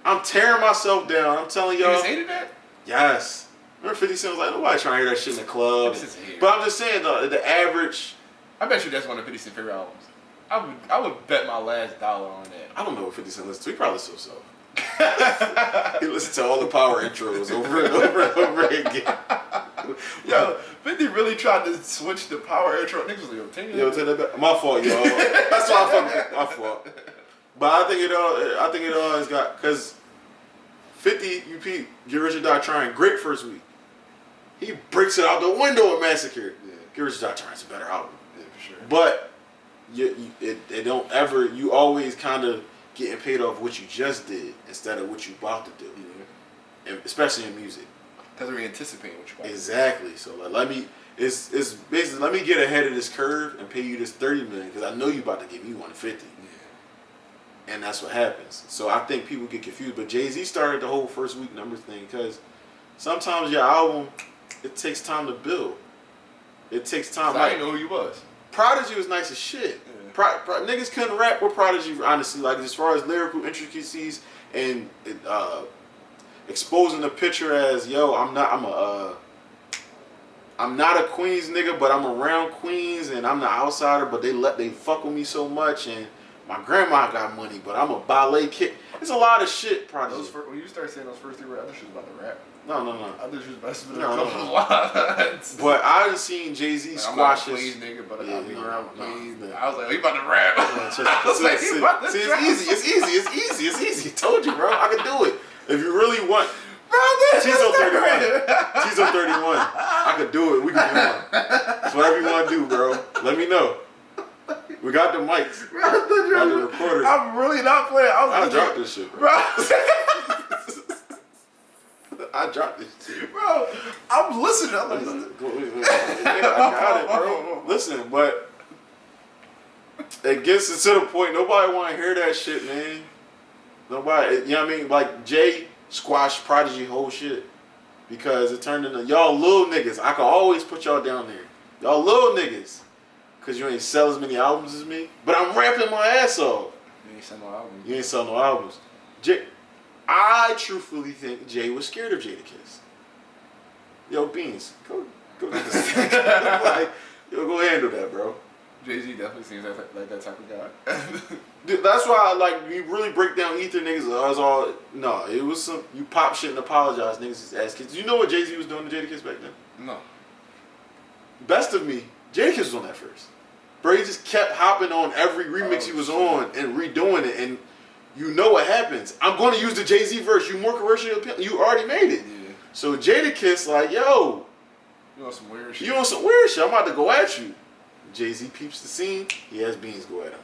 I'm tearing myself down. I'm telling y'all. You hated that? Yes. Remember 50 Cent was like, nobody trying to hear that shit in the club. But I'm just saying, the average. I bet you that's one of 50 Cent's favorite albums. I would bet my last dollar on that. I don't know what 50 Cent listens to. He probably listens to himself. He listens to all the Power intros over and over and over again. Yo, 50 really tried to switch the Power intro. Niggas was like, take that back. My fault, y'all. That's why I fucking my fault. But I think it all has got, because 50 UP Get Rich or Die Trying, great first week. He breaks it out the window with Massacre. Yeah. Get Rich or Die Trying is a better album. Yeah, for sure. But it don't ever, you always kind of getting paid off what you just did instead of what you about to do. Yeah. And especially in music. Because we're anticipating what you want. Exactly. So like, it's basically, let me get ahead of this curve and pay you this $30 million because I know you about to give me 150. Yeah. And that's what happens. So I think people get confused. But Jay-Z started the whole first week numbers thing because sometimes your album, it takes time to build. It takes time. I didn't know who you was. Prodigy was nice as shit. Yeah. Niggas couldn't rap with Prodigy, honestly. Like, as far as lyrical intricacies and exposing the picture as, yo, I'm not a Queens nigga, but I'm around Queens and I'm the outsider, but they fuck with me so much, and my grandma got money, but I'm a ballet kid. There's a lot of shit, Prodigy. When you start saying those first three words, I thought she was about to rap. No. I thought she was about to spit a No. couple lines. But I done seen Jay-Z Like, squash I'm not a his... Queens nigga, but Yeah, I be no, around no, Queens. no. I was like, oh, you about to rap? I was like, see, it's easy. Told you, bro. I can do it. If you really want... She's on 31. She's on 31. I could do it. We can do it. It's whatever you want to do, bro. Let me know. We got the mics. Got the recorders. I'm really not playing. I dropped this shit, bro. I dropped this shit. Bro, I'm listening. I'm listening. I got it, bro. Listen, but it gets to the point. Nobody want to hear that shit, man. Nobody, you know what I mean? Like, Jay squashed Prodigy whole shit because it turned into y'all little niggas. I can always put y'all down there. Y'all little niggas. Because you ain't sell as many albums as me. But I'm rapping my ass off. You ain't sell no albums. You ain't sell no albums. I truthfully think Jay was scared of Jadakiss. Yo, Beans, go get this. Like, yo, go handle that, bro. Jay-Z definitely seems like that type of guy. Dude, that's why, like, you really break down Ether niggas. I was all, no, it was some, you pop shit and apologize, niggas ass kids. You know what Jay-Z was doing to Jadakiss back then? No. Best of Me, Jadakiss was on that first. Bro, he just kept hopping on every remix he was on and redoing it, and you know what happens. I'm going to use the Jay-Z verse. You more commercial, you already made it. Yeah. So Jadakiss, like, yo. You on some weird shit. You on some weird shit. I'm about to go at you. Jay-Z peeps the scene. He has Beans go at him.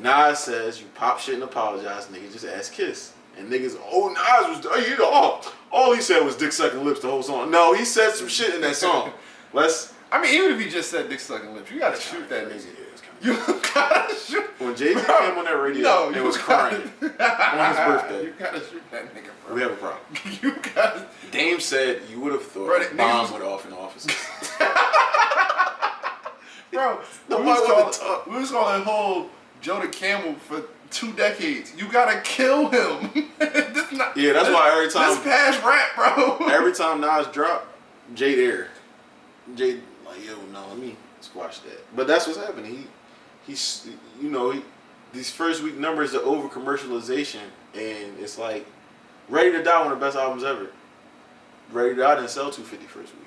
Nas says, you pop shit and apologize, nigga, just ask Kiss. And niggas, oh, Nas was, you know, all he said was dick sucking lips the whole song. No, he said some shit in that song. I mean, even if he just said dick sucking lips, you gotta shoot that nigga. You gotta shoot. When Jay-Z came on that radio, it was crying on his birthday. You gotta shoot that nigga, bro. We have a problem. You gotta. Dame said you would have thought Bro, a bomb went off in offices. Bro, we was calling whole Joe the Camel for 2 decades. You gotta kill him. Yeah, that's why every time this past rap, bro. Every time Nas drop, Jay there. Jay like, yo, no, let me squash that. But that's what's happening. He's you know, these first week numbers are over commercialization, and it's like Ready to Die, one of the best albums ever. Ready to Die didn't sell 250 first week.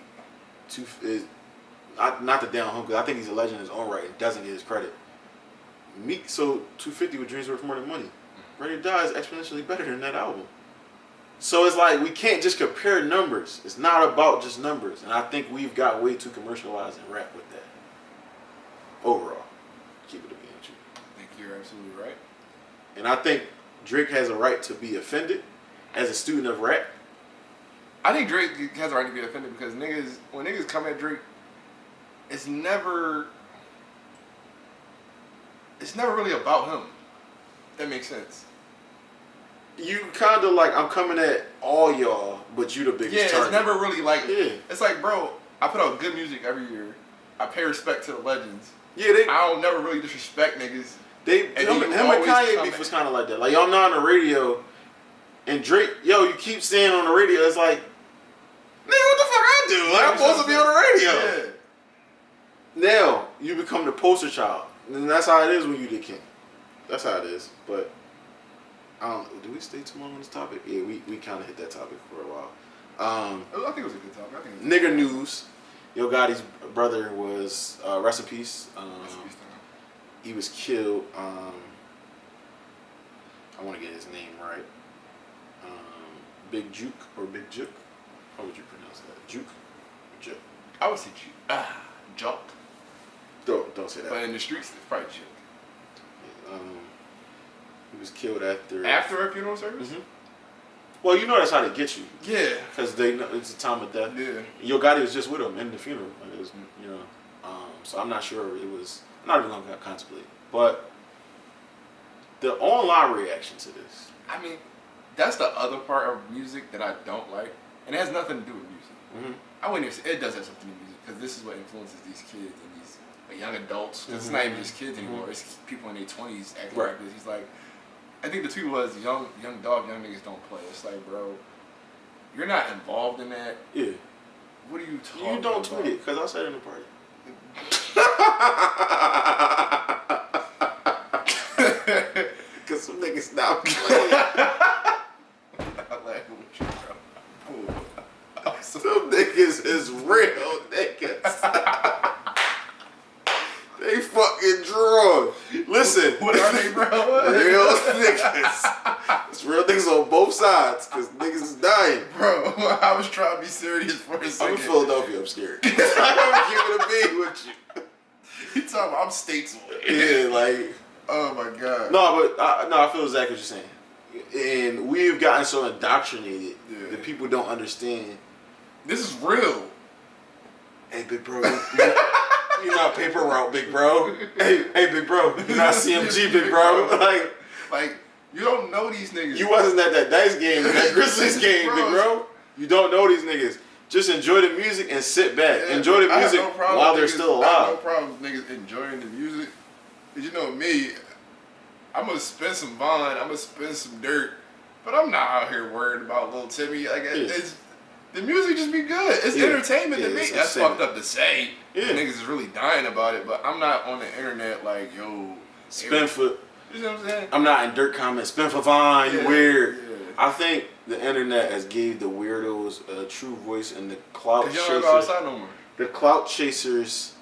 Not to down home, because I think he's a legend in his own right and doesn't get his credit. Meek sold 250 with Dreams Worth More Than Money. Ready to Die is exponentially better than that album. So it's like, we can't just compare numbers. It's not about just numbers. And I think we've got way too commercialized and rap with that. Overall. Keep it a being true. I think you're absolutely right. And I think Drake has a right to be offended as a student of rap. I think Drake has a right to be offended because when niggas come at Drake, it's never really about him. If that makes sense. You kind of like, I'm coming at all y'all, but you the biggest target. It's never really like, yeah. It's like, bro, I put out good music every year. I pay respect to the legends. Yeah, I don't never really disrespect niggas. Him and Kanye beef was kind of like that. Like, y'all not on the radio, and Drake, yo, you keep staying on the radio. It's like, nigga, what the fuck I do? Like, I'm supposed to be on the radio. Yeah. Now, you become the poster child. And that's how it is when you the king. That's how it is. But, I don't know. Did we stay too long on this topic? Yeah, we kind of hit that topic for a while. I think it was a good topic. Nigga news. Yo Gotti's brother was, rest in peace. He was killed. I want to get his name right. Big Juke or Big Juke? How would you pronounce that? Juke or Juke? I would say Juke. Juke. Don't say that. But in the streets, it's probably Juke. He was killed after a funeral service. Mm-hmm. Well, you know that's how they get you. Yeah. Because they know it's a time of death. Yeah. Yo Gotti was just with him in the funeral. Like it was, you know. So I'm not sure it was. I'm not even gonna contemplate. But the online reaction to this. I mean, that's the other part of music that I don't like, and it has nothing to do with music. Mm-hmm. I wouldn't even say it does have something to do with music, because this is what influences these kids and these young adults. Cause it's not even just kids anymore; it's people in their 20s acting like this. He's like, I think the tweet was young niggas don't play. It's like, bro, you're not involved in that. Yeah. What are you talking about? You don't tweet it, because I said it in the party. Because some niggas not playing. I'm laughing with you, bro. Some niggas is real niggas. They fucking drunk. Listen. What are they, bro? Real niggas. It's real niggas on both sides, because niggas is dying. Bro, I was trying to be serious for a second. I'm in Philadelphia, I'm scared. I'm keeping it big with you. You talking about I'm stateside. Yeah, like. Oh my god. No, but I feel exactly what you're saying. And we've gotten so indoctrinated that people don't understand. This is real. Hey, big bro. You're not paper route, big bro. Hey, big bro. You're not CMG, big bro. Like you don't know these niggas. You wasn't at that Dice game, that Grizzlies game, big bro. You don't know these niggas. Just enjoy the music and sit back. Yeah, enjoy the music while they're niggas, still alive. I have no problem with niggas enjoying the music. Cause you know me, I'm gonna spend some Vaughn, I'm gonna spend some dirt, but I'm not out here worried about Lil Timmy. Like it's the music just be good. It's entertainment to me. That's fucked up to say. Yeah. Niggas is really dying about it, but I'm not on the internet like, yo, spin for. You know what I'm saying? I'm not in dirt comments. Spin for Vaughn, you weird. Yeah. I think the internet has gave the weirdos a true voice, and the clout Cause you chasers. don't go outside no more. The clout chasers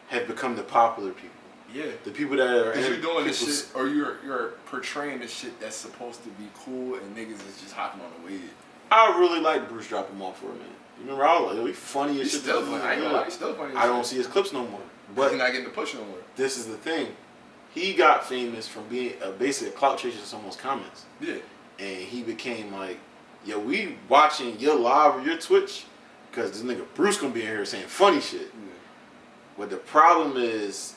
have become the popular people. Yeah. The people that are. Because you're doing this shit, or you're portraying the shit that's supposed to be cool, and niggas is just hopping on the wave. I really like Bruce drop him off for a minute. You remember I was like, he funny as shit. Still funny. I ain't gonna lie, he's still funny as I don't see his clips no more. But he's not getting the push no more. This is the thing. He got famous from being basically a clout chaser to someone's comments. Yeah. And he became like, yo, we watching your live or your Twitch, because this nigga Bruce gonna be in here saying funny shit. Yeah. But the problem is,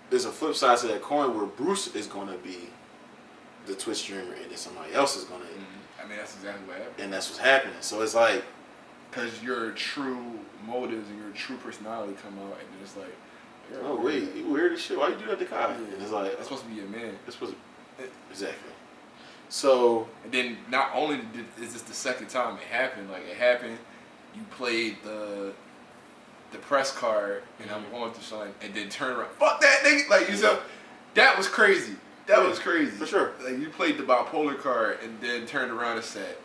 there's a flip side to that coin where Bruce is gonna be the Twitch streamer, and then somebody else is gonna. I mean, that's exactly what happened. And that's what's happening. So it's like, because your true motives and your true personality come out, and then it's like, oh wait, you weird as shit. Why you do that to Kai? Yeah. And it's like, that's supposed to be your man. It's supposed to, exactly. So and then not only is this the second time it happened, like it happened, you played the press card, and I'm going through something, and then turn around, fuck that nigga, like you said, that was crazy. That was crazy. For sure. Like you played the bipolar card and then turned around and said,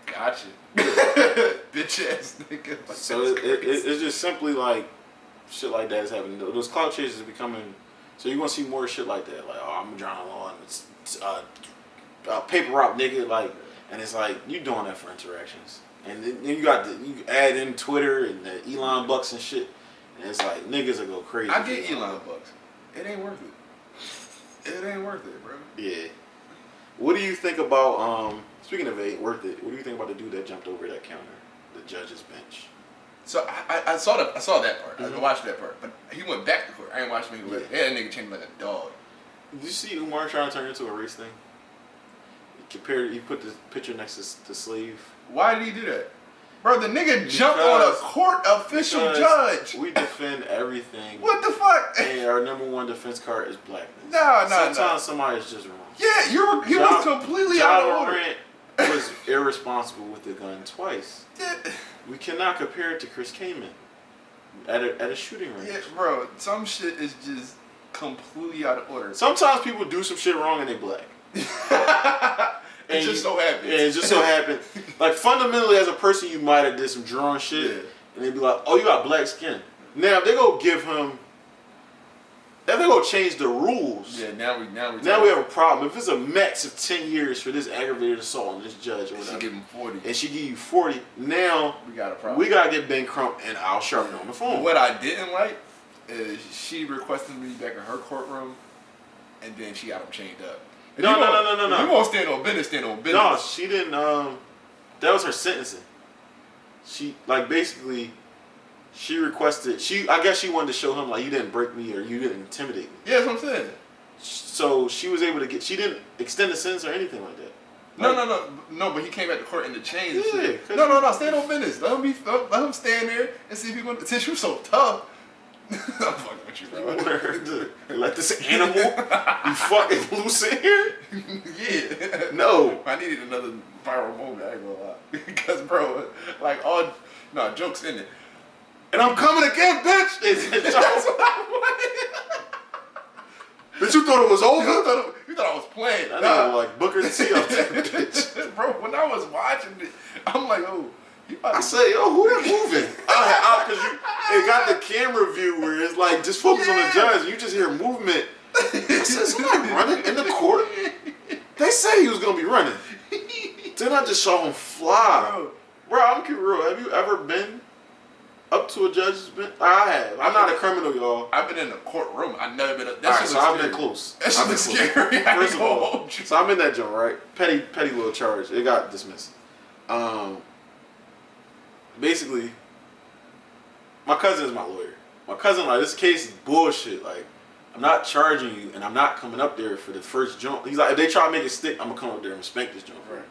gotcha. Bitch ass nigga. Like, so it's just simply like shit like that is happening. Those clout chasers are becoming, so you're gonna see more shit like that. Like, oh, I'm drowning on paper route nigga, like, and it's like you doing that for interactions. And then you got you add in Twitter and the Elon bucks and shit, and it's like niggas will go crazy. I get Elon bucks. It ain't worth it. It ain't worth it, bro. Yeah. What do you think about, speaking of it ain't worth it, what do you think about the dude that jumped over that counter, the judge's bench? So I saw that part. I watched that part. But he went back to court. I ain't watched him. Yeah. That nigga changed like a dog. Did you see Umar trying to turn it into a race thing? He put the picture next to the sleeve. Why did he do that? Bro, the nigga jumped on a court official judge. We defend everything. What the fuck? And our number one defense card is blackness. Sometimes somebody's just wrong. Yeah, he was completely out of order. Was irresponsible with the gun twice. We cannot compare it to Chris Kaman at a shooting range. Yeah, bro, some shit is just completely out of order. Sometimes people do some shit wrong and they black. It just so happens. Yeah, it just so happened. Like fundamentally, as a person, you might have did some drawing shit, and they'd be like, "Oh, you got black skin." Now if they go give him, if they go changed the rules. Yeah, now we have a problem. If it's a max of 10 years for this aggravated assault on this judge or whatever, she give him 40, and she give you 40, now we got a problem. We gotta get Ben Crump and Al Sharpton on the phone. What I didn't like is she requested me back in her courtroom, and then she got him chained up. No. You won't stand on business. No, she didn't. That was her sentencing. She basically. She requested. I guess she wanted to show him you didn't break me or you didn't intimidate me. Yeah, that's what I'm saying. So she was able to get. She didn't extend the sentence or anything like that. No. But he came back to court in the chains. Yeah. No. Stand on business. Let him stand there and see if he going. Since you're so tough, I'm fucking with you, bro. You want her to let this animal be fucking loose in here? Yeah. No. I needed another viral moment. I ain't gonna lie. Because bro, jokes in it. And I'm coming again, bitch! But you thought it was over? You thought I was playing. I know, Booker T up there, bitch. Bro, when I was watching it, I'm like, oh. I say, who is moving? Because it got the camera view where it's just focus on the judge and you just hear movement. I said, somebody running in the court? They said he was going to be running. Then I just saw him fly. Bro, I'm keep real. Have you ever been up to a judge's bench? I have. I'm not a criminal, y'all. I've been in a courtroom. I've never been. I've been close. That shit was scary. First of all, so I'm in that joint, right? Petty little charge. It got dismissed. Basically, my cousin is my lawyer. My cousin, this case is bullshit. I'm not charging you, and I'm not coming up there for the first jump. He's like, if they try to make it stick, I'm gonna come up there and spank this jump. Right.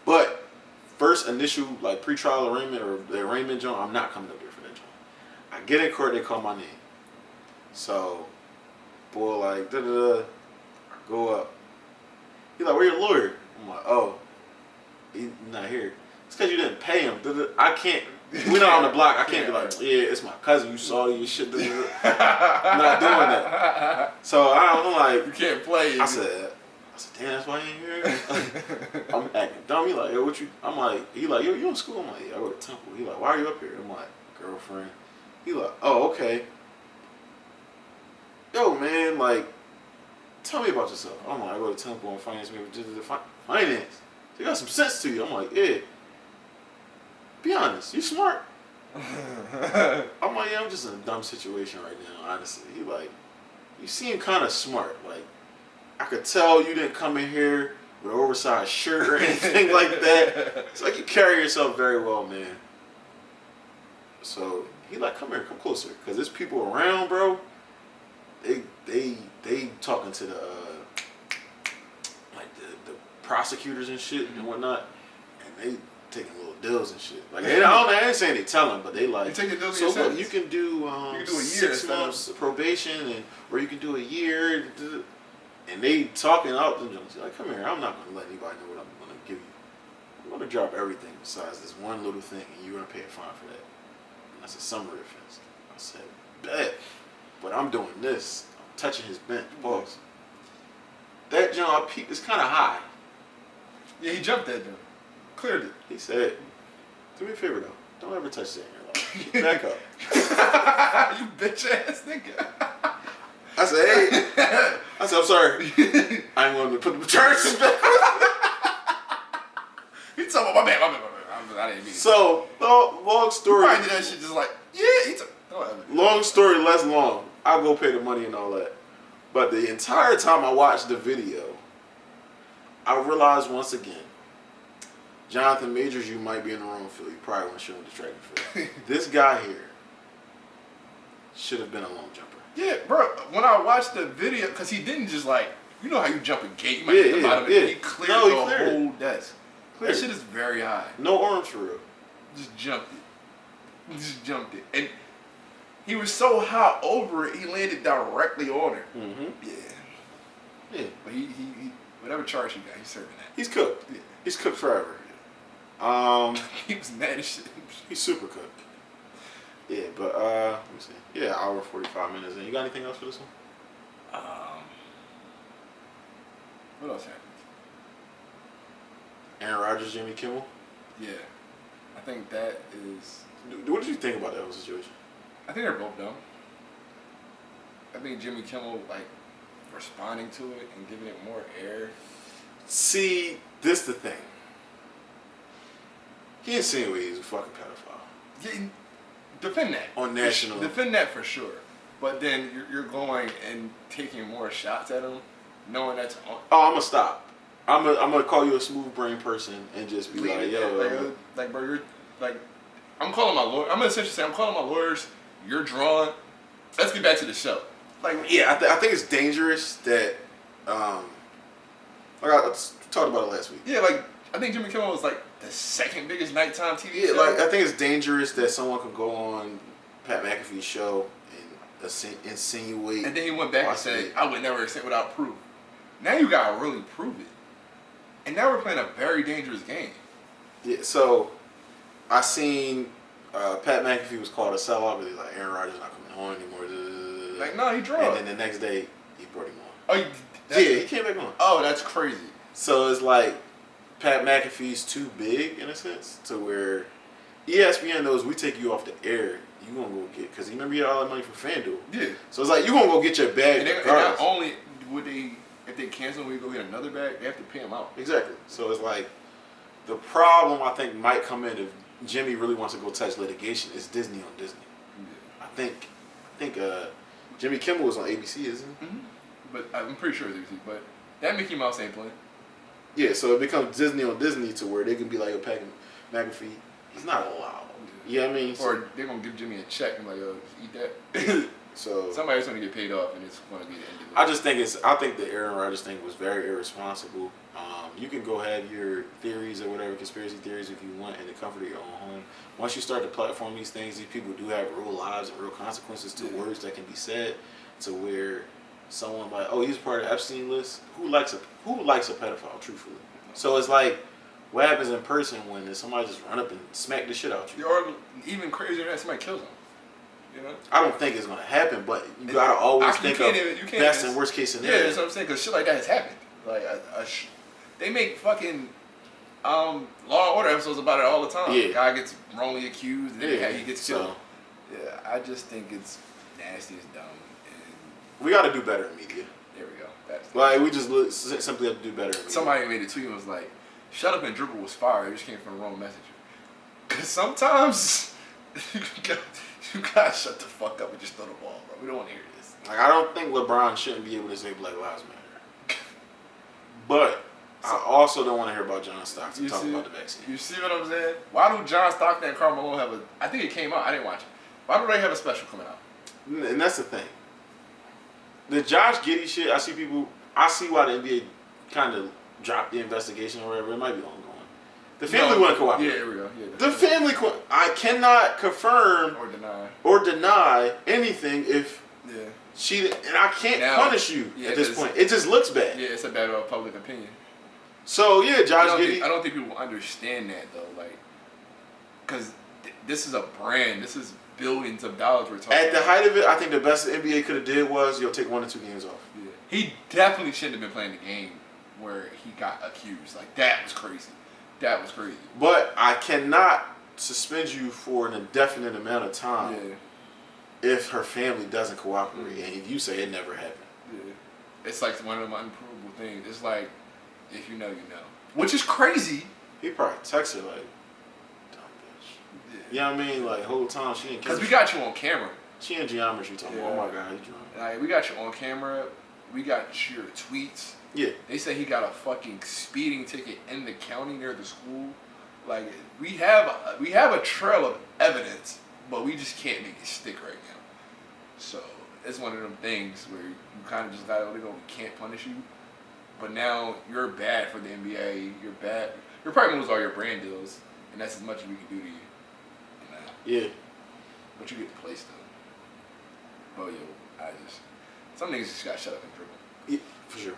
But first initial pre-trial arraignment or the arraignment jump, I'm not coming up there for that jump. I get in court, they call my name. So, boy, I go up. He's like, where your lawyer? I'm like, oh, he's not here. It's because you didn't pay him. I can't. We're not on the block. I can't be like, yeah, it's my cousin. You saw your shit. I'm not doing that. So I'm like, you can't play. I said, damn, that's why you ain't here. I'm acting dumb. He like, yo, what you? I'm like, he like, yo, you in school? I'm like, yeah, I go to Temple. He like, why are you up here? I'm like, girlfriend. He like, oh, okay. Yo, man, tell me about yourself. I'm like, I go to Temple and finance me with finance. You got some sense to you. I'm like, yeah. Be honest, you smart. I'm like, yeah, I'm just in a dumb situation right now, honestly. He like, you seem kind of smart. I could tell you didn't come in here with an oversized shirt or anything like that. It's you carry yourself very well, man. So he like, come here, come closer, because there's people around, bro. They talking to the prosecutors and shit and whatnot, and they taking little deals and shit. I ain't saying they tell them, but they taking deals. So look, you can do a year 6 months probation, or you can do a year. And they talking out them jokes. Come here, I'm not gonna let anybody know what I'm gonna give you. I'm gonna drop everything besides this one little thing, and you're gonna pay a fine for that. And that's a summary offense. I said, bet. But I'm doing this. I'm touching his bench. Pause. That jump I peeped is kind of high. Yeah, he jumped that jump. Cleared it. He said, do me a favor though. Don't ever touch that in your life. Back up. You bitch ass nigga. I said, hey. I said, I'm sorry. I ain't going to put the charges back. He told me, my bad. I didn't mean it. So, long story. You probably did that shit just he took. Long story, less long. I'll go pay the money and all that. But the entire time I watched the video, I realized once again, Jonathan Majors, you might be in the wrong field. You probably want to show him the track field. This guy here should have been a long jumper. Yeah, bro. When I watched the video, because he didn't just you know how you jump a gate, you might get the bottom of it. He cleared the whole desk. That shit is very high. No arms for real. Just jumped it. And he was so high over it, he landed directly on her. Mm-hmm. Yeah. But he whatever charge he got, he's serving that. He's cooked. Yeah. He's cooked forever. He was mad as shit. He's super cooked. Yeah, but let me see. Yeah, hour 45 minutes in. You got anything else for this one? What else happened? Aaron Rodgers, Jimmy Kimmel? Yeah. I think that is... What did you think about that whole situation? I think they're both dumb. I think Jimmy Kimmel like responding to it and giving it more air. See, this the thing. He insinuated he's a fucking pedophile. Yeah, defend that on national. Defend that for sure. But then you're going and taking more shots at him, knowing that's on. Oh, I'm gonna stop. I'm gonna call you a smooth brain person and just be like, yo, like bro, you're like, I'm calling my lawyer. I'm gonna essentially say I'm calling my lawyers. You're drawn. Let's get back to the show. Like, yeah, I think it's dangerous that, like I talked about it last week. Yeah, like I think Jimmy Kimmel was like the second biggest nighttime TV show. Yeah, like I think it's dangerous that someone can go on Pat McAfee's show and insinuate. And then he went back and said, "I would never accept without proof." Now you gotta really prove it. And now we're playing a very dangerous game. Yeah, so I seen Pat McAfee was called a sellout, but he's like, Aaron Rodgers not coming on anymore. Like, no, he dropped. And then the next day, he brought him on. Oh, yeah, he came back on. Oh, that's crazy. So it's like Pat McAfee's too big in a sense to where ESPN knows we take you off the air. You gonna go get, because you remember you had all that money from FanDuel. Yeah. So it's like you gonna go get your bag. And not only would they, if they cancel, we go get another bag, they have to pay them out. Exactly. So it's like the problem I think might come in if Jimmy really wants to go touch litigation is Disney on Disney. Yeah. I think Jimmy Kimmel was on ABC, isn't he? Mm-hmm. But I'm pretty sure it's ABC. But that Mickey Mouse ain't playing. Yeah, so it becomes Disney on Disney to where they can be like, Pat McAfee, he's not allowed. You know what I mean? Or they're going to give Jimmy a check and like, yo, just eat that. So somebody's going to get paid off and it's going to be the end of it. I think the Aaron Rodgers thing was very irresponsible. You can go have your theories or whatever, conspiracy theories if you want in the comfort of your own home. Once you start to platform these things, these people do have real lives and real consequences to words that can be said to where someone like, oh, he's part of the Epstein list. Who likes a pedophile, truthfully? So it's like, what happens in person when somebody just run up and smack the shit out you? Or even crazier than that, somebody kills them. You know? I don't think it's gonna happen, but you gotta always think of best and worst case scenario. Yeah, that's what I'm saying, because shit like that has happened. Like, they make fucking Law and Order episodes about it all the time. Yeah. Guy gets wrongly accused, and then he gets killed. So, yeah, I just think it's nasty as dumb. And we gotta do better in media. There we go. That's like, we just simply have to do better in media. Somebody made a tweet and was like, "Shut up and dribble was fire. It just came from the wrong messenger." Because sometimes you gotta shut the fuck up and just throw the ball, bro. We don't want to hear this. Like, I don't think LeBron shouldn't be able to say Black Lives Matter. But I also don't want to hear about John Stockton talking about the vaccine. You see what I'm saying? Why do John Stockton and Karl Malone have I think it came out. I didn't watch it. Why do they have a special coming out? And that's the thing. The Josh Giddey shit, I see why the NBA kind of dropped the investigation or whatever. It might be ongoing. The family wouldn't cooperate. Yeah, here we go. Yeah, the family, I cannot confirm or deny anything if she, and I can't punish you at this point. It just looks bad. Yeah, it's a matter of public opinion. So yeah, Josh Giddey. I don't think people understand that though, like, because this is a brand. This is billions of dollars we're talking about. At the height of it, I think the best the NBA could have did was take 1 or 2 games off. Yeah. He definitely shouldn't have been playing the game where he got accused. Like, that was crazy. That was crazy. But I cannot suspend you for an indefinite amount of time if her family doesn't cooperate and if you say it never happened. Yeah. It's like one of them unprovable things. It's like, if you know, you know. Which is crazy. He probably texted her like, dumb bitch. Yeah. You know what I mean? Like, the whole time she in because we got you on camera. She in geometry talking about, oh my God, he's drunk. Like, we got you on camera. We got your tweets. Yeah. They say he got a fucking speeding ticket in the county near the school. Like, we have a trail of evidence, but we just can't make it stick right now. So it's one of them things where you kind of just gotta let it go. We can't punish you, but now you're bad for the NBA. You're bad. You're probably gonna lose all your brand deals, and that's as much as we can do to you. Yeah. But you get to play still. Oh yo, some niggas just gotta shut up and dribble. Yeah, for sure.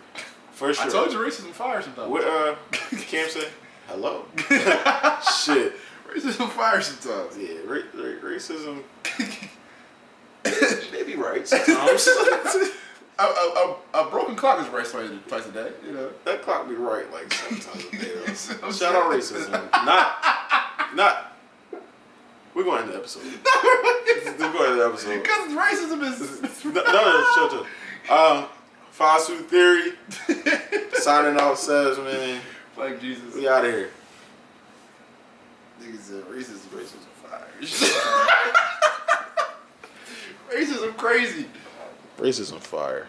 For sure. I told you racism fires sometimes. What Cam say? Hello. Shit. Racism fires sometimes. Yeah, racism. They be right sometimes. A broken clock is right twice a day. You know that clock be right like sometimes a day. Though. Shout out racism. Not. We're going to end the episode. We're going to end the episode. Because racism is. No, shut up. Fasu Theory. Signing off says, man. Like Jesus. We out of here. Niggas said racism fire. Racism crazy. Racism fire.